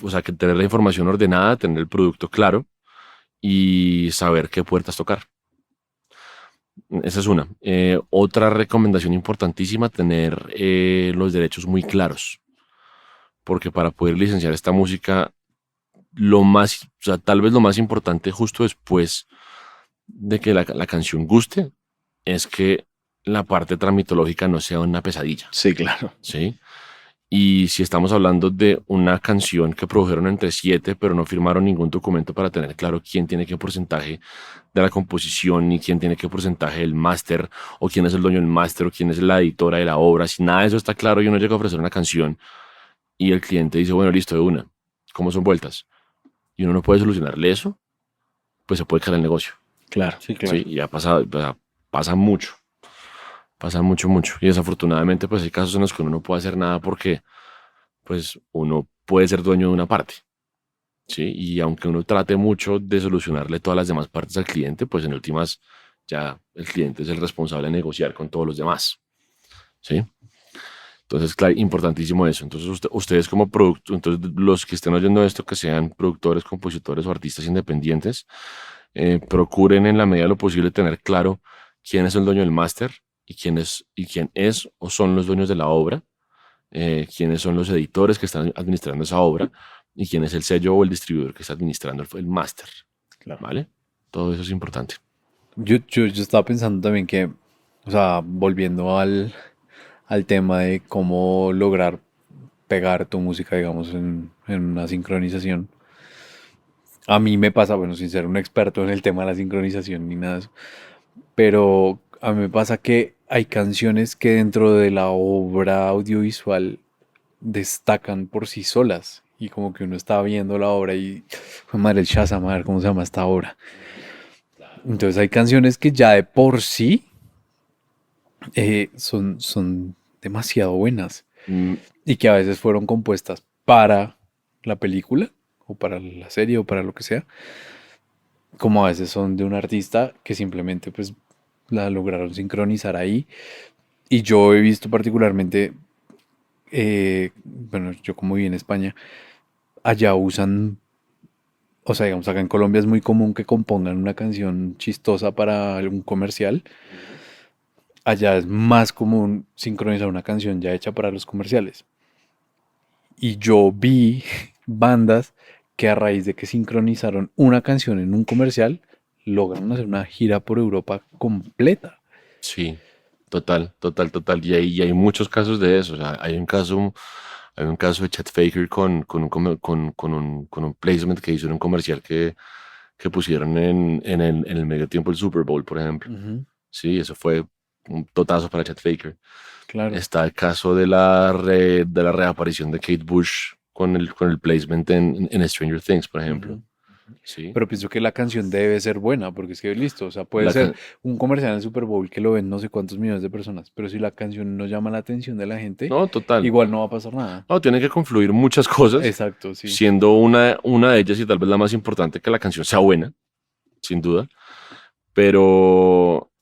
o sea, que tener la información ordenada, tener el producto claro y saber qué puertas tocar. Esa es una. Otra recomendación importantísima, tener los derechos muy claros, porque para poder licenciar esta música, o sea, tal vez lo más importante justo después de que la canción guste, es que la parte tramitológica no sea una pesadilla, Sí, claro. ¿sí? Y si estamos hablando de una canción que produjeron entre siete, pero no firmaron ningún documento para tener claro quién tiene qué porcentaje de la composición, ni quién tiene qué porcentaje del máster, o quién es el dueño del máster, o quién es la editora de la obra, si nada de eso está claro y uno llega a ofrecer una canción y el cliente dice, bueno, listo, de una, ¿cómo son vueltas? Y uno no puede solucionarle eso, pues se puede caer el negocio. Claro. Sí, claro. Sí, y ha pasado, o sea, pasa mucho. Pasa mucho, mucho. Y desafortunadamente, pues hay casos en los que uno no puede hacer nada porque, pues, uno puede ser dueño de una parte, ¿sí? Y aunque uno trate mucho de solucionarle todas las demás partes al cliente, pues en últimas ya el cliente es el responsable de negociar con todos los demás, ¿sí? Entonces, claro, importantísimo eso. Entonces, ustedes como producto, entonces los que estén oyendo esto, que sean productores, compositores o artistas independientes, procuren en la medida de lo posible tener claro quién es el dueño del máster y quién es o son los dueños de la obra, quiénes son los editores que están administrando esa obra y quién es el sello o el distribuidor que está administrando el máster, Claro. ¿vale? Todo eso es importante. Yo estaba pensando también que, o sea, volviendo al tema de cómo lograr pegar tu música, digamos, en una sincronización. A mí me pasa, bueno, sin ser un experto en el tema de la sincronización ni nada de eso, pero a mí me pasa que hay canciones que dentro de la obra audiovisual destacan por sí solas. Y como que uno está viendo la obra y, "Jue madre, el Shazam, a ver cómo se llama esta obra". Entonces hay canciones que ya de por sí son demasiado buenas Mm, y que a veces fueron compuestas para la película o para la serie o para lo que sea, como a veces son de un artista que simplemente pues la lograron sincronizar ahí. Y yo he visto particularmente, bueno, yo como viví en España, allá usan, o sea, digamos, acá en Colombia es muy común que compongan una canción chistosa para algún comercial. Allá es más común sincronizar una canción ya hecha para los comerciales. Y yo vi bandas que a raíz de que sincronizaron una canción en un comercial, logran hacer una gira por Europa completa. Sí, total, total, total. Y hay muchos casos de eso. O sea, hay un caso de Chet Faker con un placement que hizo en un comercial que pusieron en el medio tiempo del Super Bowl, por ejemplo. Ujú, Sí, eso fue un totazo para Chet Faker. claro. Está el caso de la reaparición de Kate Bush con el placement en Stranger Things, por ejemplo. Ujú. Sí. Pero pienso que la canción debe ser buena, porque es que listo, o sea, puede La ser can- un comercial en el Super Bowl que lo ven no sé cuántos millones de personas, pero si la canción no llama la atención de la gente, no, total. igual no va a pasar nada. No, tienen que confluir muchas cosas, Exacto, sí. siendo una de ellas y tal vez la más importante que la canción sea buena, sin duda. Pero,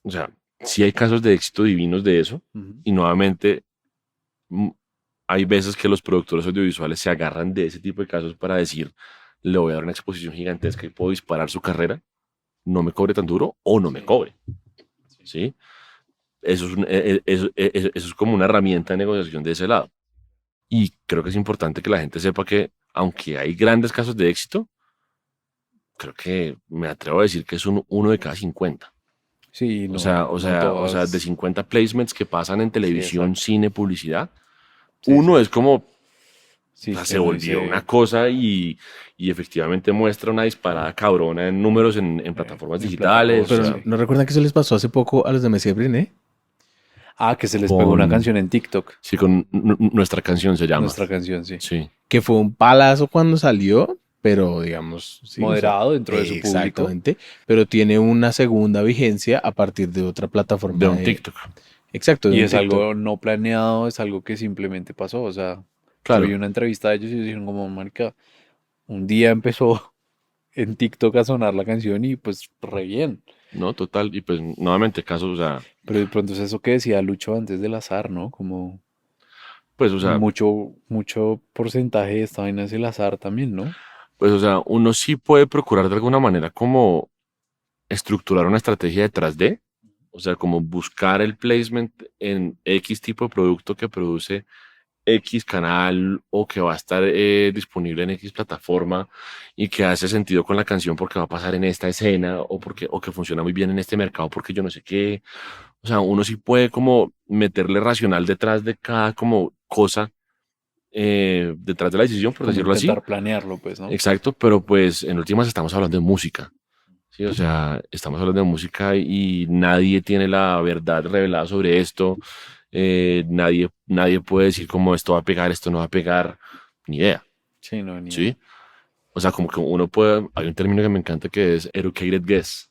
o sea, sí hay casos de éxito divinos de eso. Ujú. Y nuevamente, mm, hay veces que los productores audiovisuales se agarran de ese tipo de casos para decir, le voy a dar una exposición gigantesca y puedo disparar su carrera, no me cobre tan duro o no me cobre. ¿Sí? Eso es, eso es como una herramienta de negociación de ese lado. Y creo que es importante que la gente sepa que, aunque hay grandes casos de éxito, creo que me atrevo a decir que es uno de cada 50. Sí, no O sea, de todas. 50 placements que pasan en Sí, televisión, exacto. cine, publicidad, Sí, uno sí. es como, o Sí, sea, que se uno volvió una dice cosa y efectivamente muestra una disparada cabrona en números en plataformas en digitales. O plataformas, Pero sea, sí. ¿no recuerdan que eso les pasó hace poco a los de Messi Briné? Ah, que se les pegó una Con canción en TikTok. sí, con nuestra canción se llama. Nuestra canción, sí. Sí, que fue un palazo cuando salió, pero digamos, sí, o sea, Moderado dentro de su público. exactamente, pero tiene una segunda vigencia a partir de otra de plataforma un de, TikTok. exacto, de Y un es TikTok. algo no planeado, es algo que simplemente pasó. O sea, yo vi Claro, una entrevista de ellos y dijeron como, marica, un día empezó en TikTok a sonar la canción y pues re bien. no, total. Y pues nuevamente casos, o sea, Pero de pronto es eso que decía Lucho antes del azar, ¿no? Como pues, o sea, mucho porcentaje de esta vaina es el azar también, ¿no? pues, o sea, uno sí puede procurar de alguna manera como estructurar una estrategia detrás de, o sea, como buscar el placement en X tipo de producto que produce X canal o que va a estar disponible en X plataforma y que hace sentido con la canción porque va a pasar en esta escena o que funciona muy bien en este mercado porque yo no sé qué. O sea, uno sí puede como meterle racional detrás de cada como cosa, detrás de la decisión, por Como decirlo así. intentar planearlo, pues, ¿no? Exacto, pero pues en últimas estamos hablando de música. Sí, o sea, estamos hablando de música y nadie tiene la verdad revelada sobre esto. Nadie puede decir cómo esto va a pegar, esto no va a pegar. Ni idea, Sí, no, ni idea. ¿sí? O sea, como que uno puede, hay un término que me encanta que es educated guess.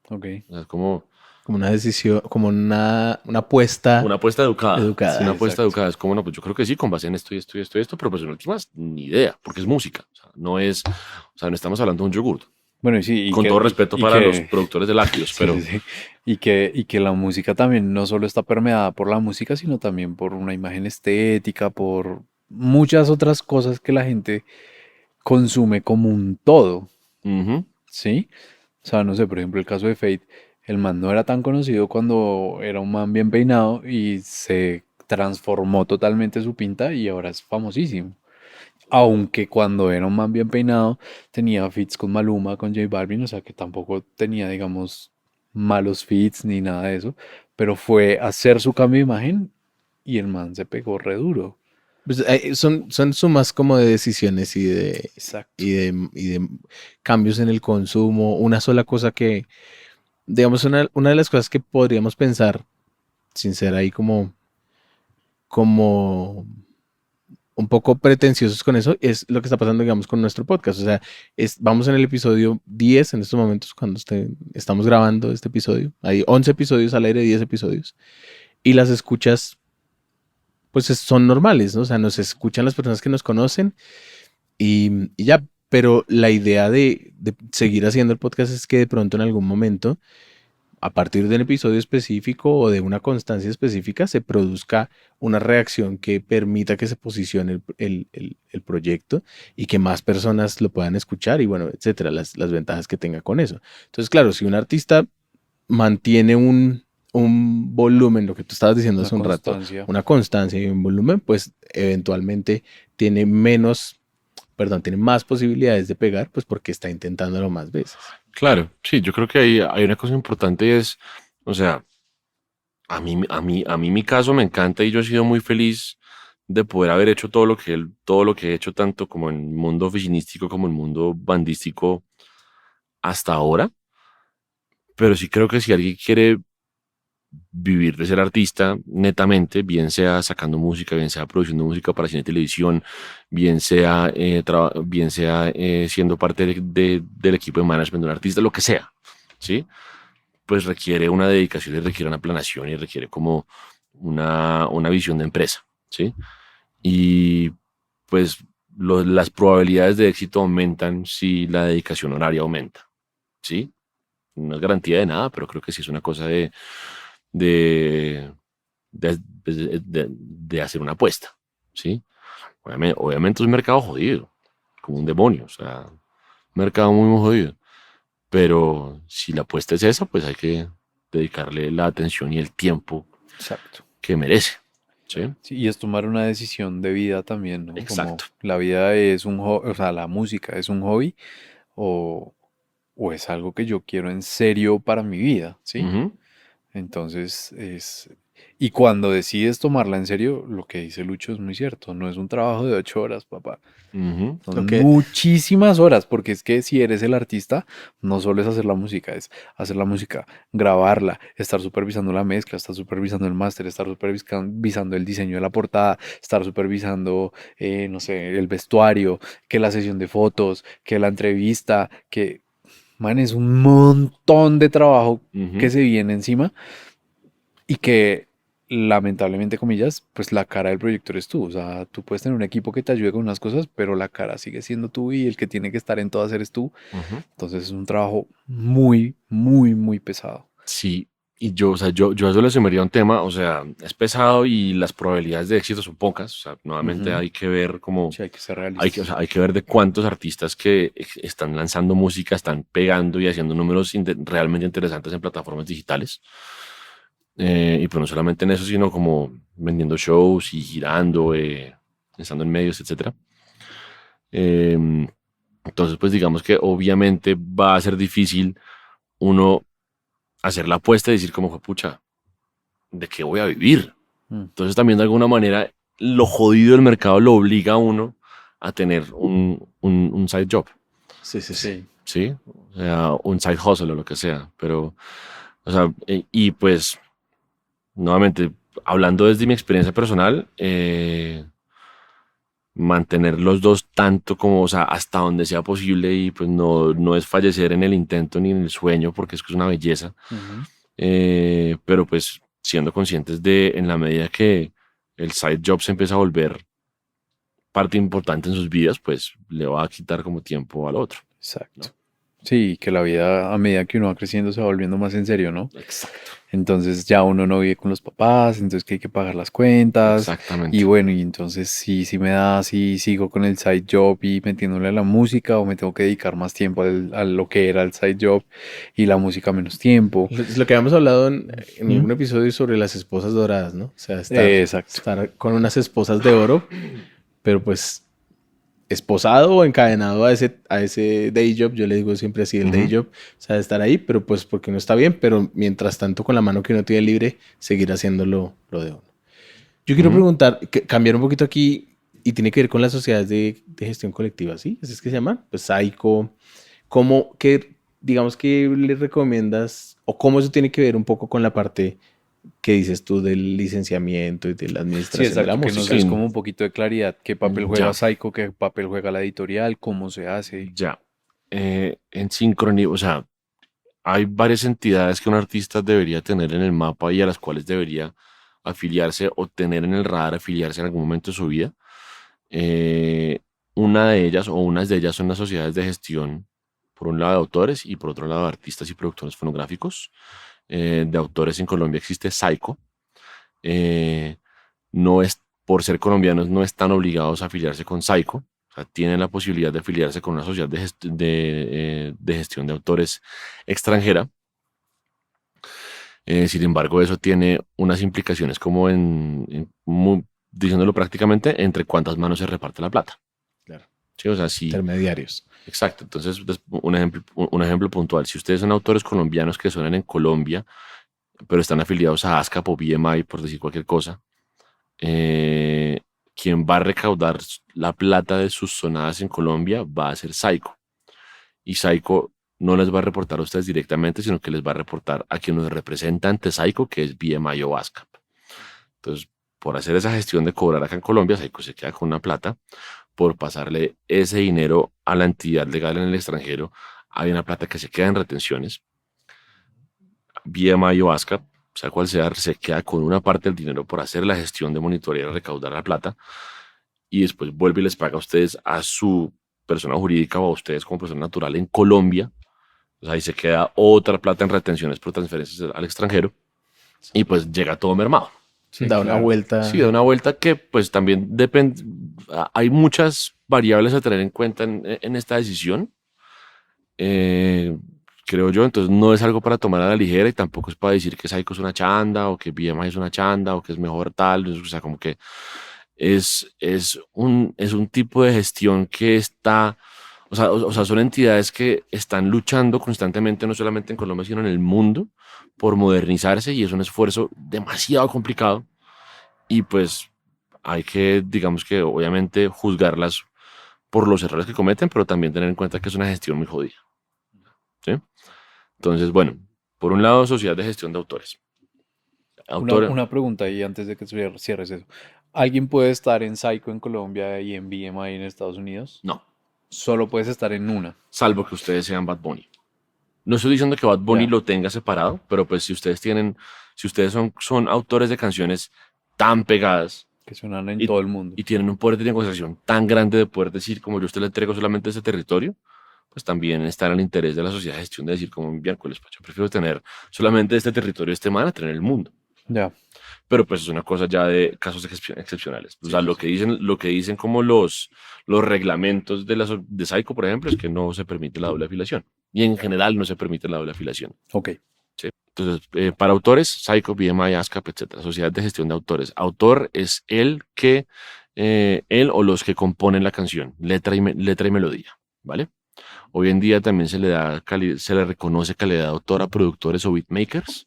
Ok. O sea, es como Como una decisión, como una apuesta una apuesta educada. Sí, Una educada. apuesta exacto. educada. Es como, no, pues yo creo que sí, con base en esto y esto y esto y esto, pero pues en últimas, ni idea, porque es música. O sea, no es, o sea, no estamos hablando de un yogur. Bueno, y sí, Con todo respeto y para los que, productores de lácteos, sí, pero sí, sí. Y que la música también no solo está permeada por la música, sino también por una imagen estética, por muchas otras cosas que la gente consume como un todo, ujú, ¿sí? O sea, no sé, por ejemplo, el caso de Fate, el man no era tan conocido cuando era un man bien peinado y se transformó totalmente su pinta y ahora es famosísimo. Aunque cuando era un man bien peinado tenía feats con Maluma, con J Balvin, o sea que tampoco tenía, digamos, malos feats ni nada de eso, pero fue hacer su cambio de imagen y el man se pegó re duro. Pues, son sumas como de decisiones Exacto. y de cambios en el consumo. Una sola cosa que, digamos, una de las cosas que podríamos pensar, sin ser ahí como un poco pretenciosos con eso, es lo que está pasando, digamos, con nuestro podcast. O sea, vamos en el episodio 10 en estos momentos, cuando estamos grabando este episodio. Hay 11 episodios al aire, 10 episodios. Y las escuchas, pues son normales, ¿no? O sea, nos escuchan las personas que nos conocen y ya. pero la idea de seguir haciendo el podcast es que de pronto en algún momento, a partir de un episodio específico o de una constancia específica, se produzca una reacción que permita que se posicione el proyecto y que más personas lo puedan escuchar y bueno, etcétera, las ventajas que tenga con eso. Entonces, claro, si un artista mantiene un volumen, lo que tú estabas diciendo Una hace un rato, constancia. una constancia y un volumen, pues eventualmente tiene tiene más posibilidades de pegar, pues porque está intentándolo más veces. Claro, sí, yo creo que hay una cosa importante y es, o sea, a mí mi caso me encanta y yo he sido muy feliz de poder haber hecho todo lo que he hecho tanto como en el mundo oficinístico como en el mundo bandístico hasta ahora. Pero sí creo que si alguien quiere vivir de ser artista netamente, bien sea sacando música, bien sea produciendo música para cine y televisión, bien sea siendo parte del equipo de management de un artista, lo que sea, ¿sí? Pues requiere una dedicación y requiere una planación y requiere como una visión de empresa, ¿sí? Y pues las probabilidades de éxito aumentan si la dedicación horaria aumenta, ¿sí? No es garantía de nada, pero creo que sí es una cosa de, de hacer una apuesta, ¿sí? Obviamente es un mercado jodido, como un demonio, o sea, un mercado muy, muy jodido. Pero si la apuesta es esa, pues hay que dedicarle la atención y el tiempo Exacto. que merece, ¿sí? Sí, y es tomar una decisión de vida también, ¿no? Como Exacto. la vida es un hobby, o sea, la música es un hobby o, o es algo que yo quiero en serio para mi vida, ¿sí? Ujú, Entonces es... Y cuando decides tomarla en serio, lo que dice Lucho es muy cierto, no es un trabajo de 8 horas, papá. ujú, Lo Son que, muchísimas horas, porque es que si eres el artista, no solo es hacer la música, grabarla, estar supervisando la mezcla, estar supervisando el máster, estar supervisando el diseño de la portada, estar supervisando, no sé, el vestuario, que la sesión de fotos, que la entrevista, que, man, es un montón de trabajo que ujú. se viene encima y que lamentablemente, comillas, pues la cara del proyecto eres tú. O sea, tú puedes tener un equipo que te ayude con unas cosas, pero la cara sigue siendo tú y el que tiene que estar en todas eres tú. Ujú. Entonces es un trabajo muy, muy, muy pesado. Sí, y yo, o sea, yo a eso le sumaría un tema, o sea, es pesado y las probabilidades de éxito son pocas, o sea, nuevamente Ujú. hay que ver como, Sí, hay que ser o realistas. sea, hay que ver de cuántos artistas que están lanzando música, están pegando y haciendo números realmente interesantes en plataformas digitales. Y pues no solamente en eso, sino como vendiendo shows y girando, estando en medios, etcétera. Em, entonces, pues digamos que obviamente va a ser difícil uno hacer la apuesta y decir como, pucha, ¿de qué voy a vivir? Mm. Entonces también de alguna manera lo jodido del mercado lo obliga a uno a tener un side job, sí, sí, sí. Sí. ¿sí? O sea, un side hustle o lo que sea. Pero, o sea, y pues, nuevamente, hablando desde mi experiencia personal, mantener los dos tanto como, o sea, hasta donde sea posible y pues no es fallecer en el intento ni en el sueño porque es que es una belleza. Ujú. Pero pues siendo conscientes de en la medida que el side job se empieza a volver parte importante en sus vidas, pues le va a quitar como tiempo al otro, Exacto. ¿no? Sí, que la vida a medida que uno va creciendo se va volviendo más en serio, ¿no? Exacto. Entonces ya uno no vive con los papás, entonces que hay que pagar las cuentas. Y Exactamente. bueno, y entonces sí me da, sí sigo con el side job y metiéndole a la música o me tengo que dedicar más tiempo a lo que era el side job y la música menos tiempo. Es lo que habíamos hablado en ¿Mm? algún episodio sobre las esposas doradas, ¿no? O sea, Exacto. estar con unas esposas de oro, pero pues esposado o encadenado a ese day job, yo le digo siempre así, el day Ujú, job, o sea, estar ahí, pero pues porque no está bien, pero mientras tanto con la mano que uno tiene libre, seguir haciendo lo de uno. Yo quiero ujú. preguntar, cambiar un poquito aquí y tiene que ver con las sociedades de gestión colectiva, ¿sí? ¿Así es que se llaman? Pues Saico. ¿Cómo, digamos que le recomiendas o cómo eso tiene que ver un poco con la parte que dices tú del licenciamiento y de la Sí, administración de la exacto, que nos música? des Sí, como un poquito de claridad qué papel juega ya, Psycho, qué papel juega la editorial, cómo se hace. ya. En sincronía, o sea, hay varias entidades que un artista debería tener en el mapa y a las cuales debería afiliarse o tener en el radar afiliarse en algún momento de su vida. Eh, una de ellas o unas de ellas son las sociedades de gestión, por un lado de autores y por otro lado de artistas y productores fonográficos. De autores en Colombia existe Saico. Eh, no es, por ser colombianos, no están obligados a afiliarse con Saico. O sea, tienen la posibilidad de afiliarse con una sociedad de gestión de autores extranjera. Sin embargo, eso tiene unas implicaciones como diciéndolo prácticamente, entre cuántas manos se reparte la plata. Claro. Sí, o sea, si, Intermediarios. exacto. Entonces, un ejemplo puntual. Si ustedes son autores colombianos que suenan en Colombia, pero están afiliados a ASCAP o BMI, por decir cualquier cosa, eh, quien va a recaudar la plata de sus sonadas en Colombia va a ser Saico. Y Saico no les va a reportar a ustedes directamente, sino que les va a reportar a quien los representa ante Saico, que es BMI o ASCAP. Entonces, por hacer esa gestión de cobrar acá en Colombia, Saico se queda con una plata. Por pasarle ese dinero a la entidad legal en el extranjero, hay una plata que se queda en retenciones. BMI o ASCAP, sea cual sea, se queda con una parte del dinero por hacer la gestión de monitorear y recaudar la plata, y después vuelve y les paga a ustedes, a su persona jurídica o a ustedes como persona natural en Colombia. Pues ahí se queda otra plata en retenciones por transferencias al extranjero y pues llega todo mermado. Sí, Da una claro. vuelta. Sí, da una vuelta que pues también depende, hay muchas variables a tener en cuenta en esta decisión, eh, creo yo. Entonces no es algo para tomar a la ligera y tampoco es para decir que Saico es una chanda o que BMI es una chanda o que es mejor tal. O sea, como que es un tipo de gestión que está, o sea, son entidades que están luchando constantemente, no solamente en Colombia, sino en el mundo, por modernizarse, y es un esfuerzo demasiado complicado. Y pues hay que, digamos que obviamente juzgarlas por los errores que cometen, pero también tener en cuenta que es una gestión muy jodida. ¿Sí? Entonces, bueno, por un lado, sociedad de gestión de autores. Una pregunta ahí antes de que cierres eso. ¿Alguien puede estar en Saico en Colombia y en BMI en Estados Unidos? No, Solo puedes estar en una. salvo que ustedes sean Bad Bunny. No estoy diciendo que Bad Bunny Ya. lo tenga separado, pero pues si ustedes son autores de canciones tan pegadas Que suenan en y, todo el mundo. y tienen un poder de negociación tan grande de poder decir, como yo a usted le entrego solamente ese territorio, pues también está en el interés de la sociedad de gestión de decir, como miércoles, pues yo prefiero tener solamente este territorio, este man, a tener el mundo. Ya. Pero pues es una cosa ya de casos excepcionales. O sea, lo que dicen como los reglamentos de Saico, por ejemplo, es que no se permite la doble afiliación. Y en general no se permite la doble afiliación. Ok. ¿Sí? Entonces, para autores, Saico, BMI, ASCAP, etcétera. Sociedad de gestión de autores. Autor es él o los que componen la canción, letra y melodía, ¿vale? Hoy en día también se le reconoce calidad de autor a productores o beatmakers,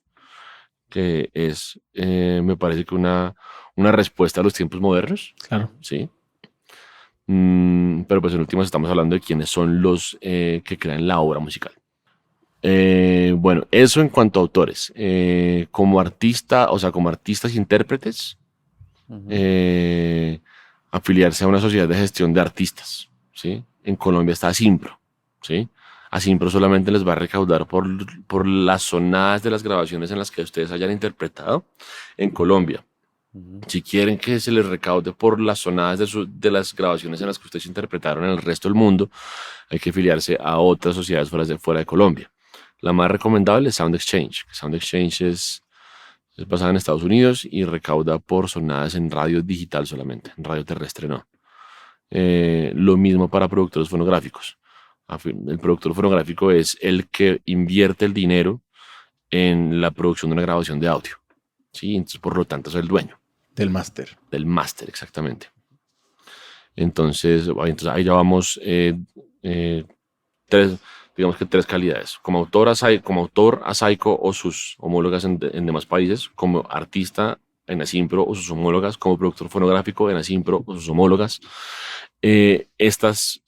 que es, me parece que una respuesta a los tiempos modernos, Claro. ¿sí? Pero pues en últimas estamos hablando de quiénes son los que crean la obra musical. Bueno, eso en cuanto a autores. Como artista, o sea, como artistas e intérpretes, Ujú. afiliarse a una sociedad de gestión de artistas, ¿sí? En Colombia está Asimpro, ¿sí? Asimpro solamente les va a recaudar por las sonadas de las grabaciones en las que ustedes hayan interpretado en Colombia. Ujú. Si quieren que se les recaude por las sonadas de las grabaciones en las que ustedes interpretaron en el resto del mundo, hay que afiliarse a otras sociedades fuera de Colombia. La más recomendable es Sound Exchange. Sound Exchange es basada en Estados Unidos y recauda por sonadas en radio digital solamente, en radio terrestre no. Lo mismo para productores fonográficos. El productor fonográfico es el que invierte el dinero en la producción de una grabación de audio, ¿sí? Entonces, por lo tanto, es el dueño Del máster. del máster, exactamente. Entonces ahí ya vamos, digamos que tres calidades. Como autor a Saico o sus homólogas en demás países, como artista en Asimpro o sus homólogas, como productor fonográfico en Asimpro o sus homólogas. Estas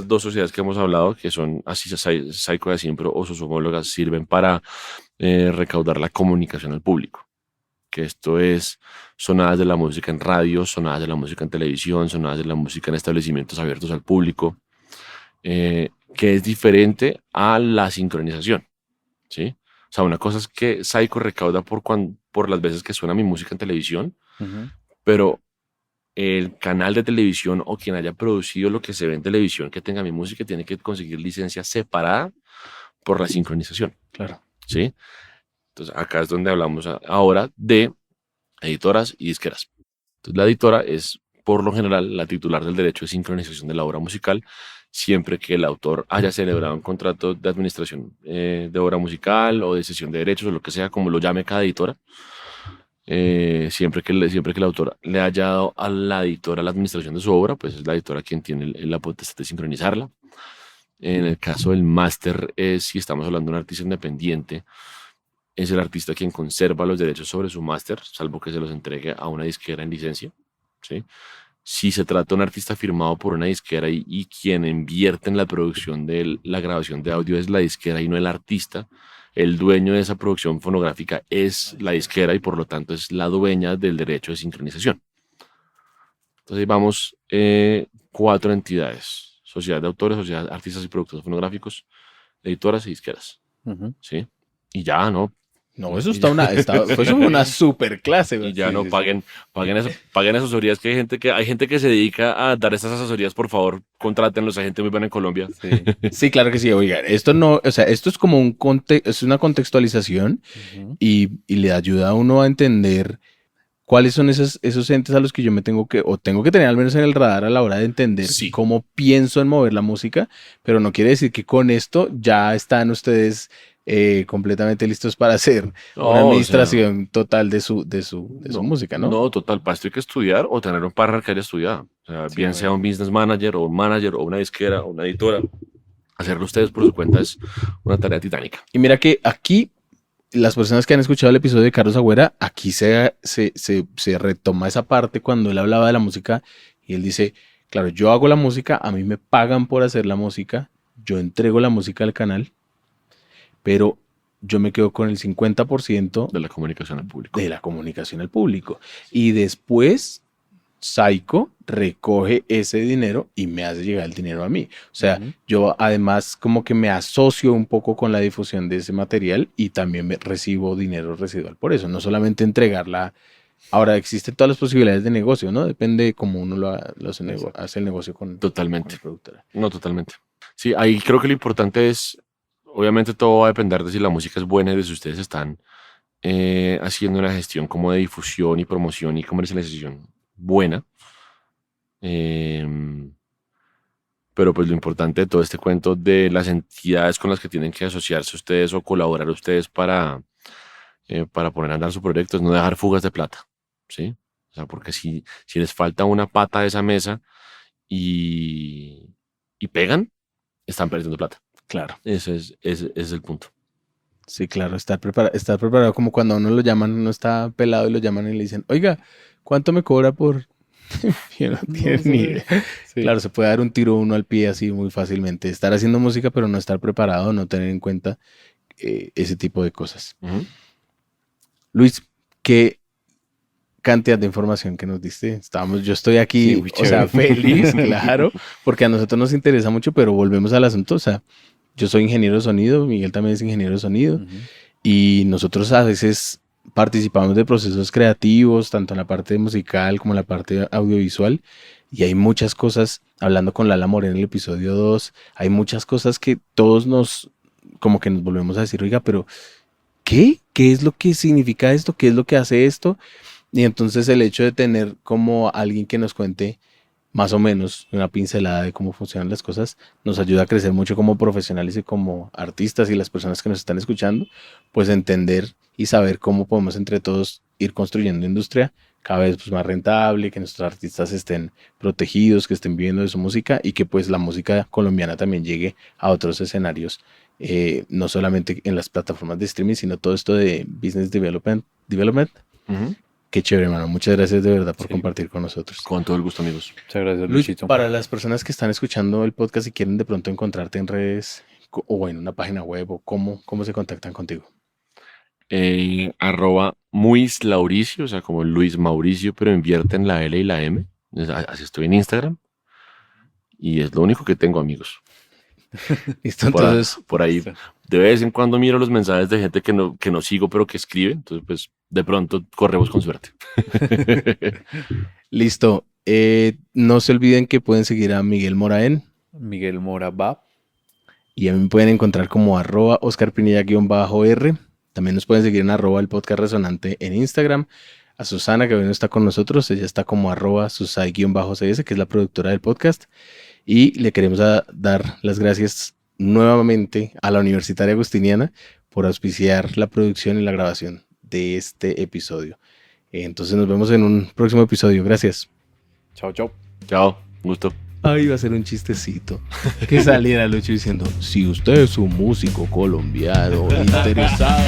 dos sociedades que hemos hablado, que son Saico de Asimpro o sus homólogas, sirven para recaudar la comunicación al público. Que esto es sonadas de la música en radio, sonadas de la música en televisión, sonadas de la música en establecimientos abiertos al público, que es diferente a la sincronización, ¿sí? O sea, una cosa es que Saico recauda por las veces que suena mi música en televisión, Ujú. pero el canal de televisión o quien haya producido lo que se ve en televisión que tenga mi música tiene que conseguir licencia separada por la sincronización, Claro. ¿sí? Entonces, acá es donde hablamos ahora de editoras y disqueras. Entonces, la editora es, por lo general, la titular del derecho de sincronización de la obra musical, siempre que el autor haya celebrado un contrato de administración de obra musical o de cesión de derechos o lo que sea, como lo llame cada editora. Siempre que el autor le haya dado a la editora la administración de su obra, pues es la editora quien tiene la potestad de sincronizarla. En el caso del máster, si estamos hablando de un artista independiente, es el artista quien conserva los derechos sobre su máster, salvo que se los entregue a una disquera en licencia, ¿sí? Si se trata de un artista firmado por una disquera y quien invierte en la producción de la grabación de audio es la disquera y no el artista, el dueño de esa producción fonográfica es la disquera y por lo tanto es la dueña del derecho de sincronización. Entonces vamos 4 entidades: sociedad de autores, sociedad de artistas y productores fonográficos, editoras y disqueras. ¿Sí? Y ya, ¿no? No, eso fue una super clase. Y ya no paguen asesorías, que hay gente que se dedica a dar esas asesorías. Por favor, contrátenlos, hay gente muy buena en Colombia. Sí, sí, claro que sí. Oigan, esto es como es una contextualización y le ayuda a uno a entender cuáles son esos entes a los que yo tengo que tener al menos en el radar a la hora de entender cómo pienso en mover la música, pero no quiere decir que con esto ya están ustedes completamente listos para hacer una administración total de su música, ¿no? No, total, para esto hay que estudiar o tener un partner que haya estudiado. O sea, bien sea un business manager o un manager o una disquera o una editora. Hacerlo ustedes por su cuenta es una tarea titánica. Y mira que aquí, las personas que han escuchado el episodio de Carlos Agüera, aquí se retoma esa parte cuando él hablaba de la música y él dice, claro, yo hago la música, a mí me pagan por hacer la música, yo entrego la música al canal, pero yo me quedo con el 50% de la comunicación al público. Y después Saiko recoge ese dinero y me hace llegar el dinero a mí. O sea, yo además como que me asocio un poco con la difusión de ese material y también recibo dinero residual por eso. No solamente entregarla. Ahora existen todas las posibilidades de negocio, ¿no? Depende de cómo uno hace el negocio con la productora. No, totalmente. Sí, ahí creo que lo importante es, obviamente todo va a depender de si la música es buena y de si ustedes están haciendo una gestión como de difusión y promoción y comercialización buena. Pero pues lo importante de todo este cuento de las entidades con las que tienen que asociarse ustedes o colaborar ustedes para poner a andar su proyecto es no dejar fugas de plata, ¿sí? O sea, porque si les falta una pata de esa mesa y pegan, están perdiendo plata. Claro. Ese es el punto. Sí, claro, estar preparado como cuando a uno lo llaman, uno está pelado y lo llaman y le dicen, oiga, ¿cuánto me cobra por...? Yo no tienes ni idea. Sí. Claro, se puede dar un tiro uno al pie así muy fácilmente. Estar haciendo música pero no estar preparado, no tener en cuenta ese tipo de cosas. Luis, ¿qué cantidad de información que nos diste? Yo estoy aquí, feliz, claro, porque a nosotros nos interesa mucho, pero volvemos al asunto, o sea, yo soy ingeniero de sonido, Miguel también es ingeniero de sonido, y nosotros a veces participamos de procesos creativos, tanto en la parte musical como en la parte audiovisual, y hay muchas cosas, hablando con Lala Moreno en el episodio 2, hay muchas cosas que todos nos volvemos a decir, oiga, pero ¿qué? ¿Qué es lo que significa esto? ¿Qué es lo que hace esto? Y entonces el hecho de tener como alguien que nos cuente más o menos una pincelada de cómo funcionan las cosas nos ayuda a crecer mucho como profesionales y como artistas y las personas que nos están escuchando, pues entender y saber cómo podemos entre todos ir construyendo industria cada vez pues, más rentable, que nuestros artistas estén protegidos, que estén viviendo de su música y que pues la música colombiana también llegue a otros escenarios, no solamente en las plataformas de streaming, sino todo esto de business development. Qué chévere, hermano. Muchas gracias de verdad por compartir con nosotros. Con todo el gusto, amigos. Muchas gracias, Luis, Luisito. para las personas que están escuchando el podcast y quieren de pronto encontrarte en redes o en una página web, o cómo se contactan contigo. @muislauricio, o sea, como Luis Mauricio, pero invierten la L y la M. Así estoy en Instagram. Y es lo único que tengo, amigos. Listo, entonces. Por ahí, de vez en cuando miro los mensajes de gente que no sigo, pero que escribe. Entonces, pues, de pronto corremos con suerte. Listo. No se olviden que pueden seguir a Miguel Mora en, Miguel Mora va. y a mí me pueden encontrar como @OscarPinilla_R. También nos pueden seguir en @el podcast resonante en Instagram. A Susana, que hoy no está con nosotros, ella está como @susai_cs, que es la productora del podcast. Y le queremos dar las gracias nuevamente a la Universitaria Agustiniana por auspiciar la producción y la grabación de este episodio. Entonces nos vemos en un próximo episodio. Gracias. Chao, chao. Chao, gusto. Ahí va a ser un chistecito. Que saliera Lucho diciendo, si usted es un músico colombiano interesado...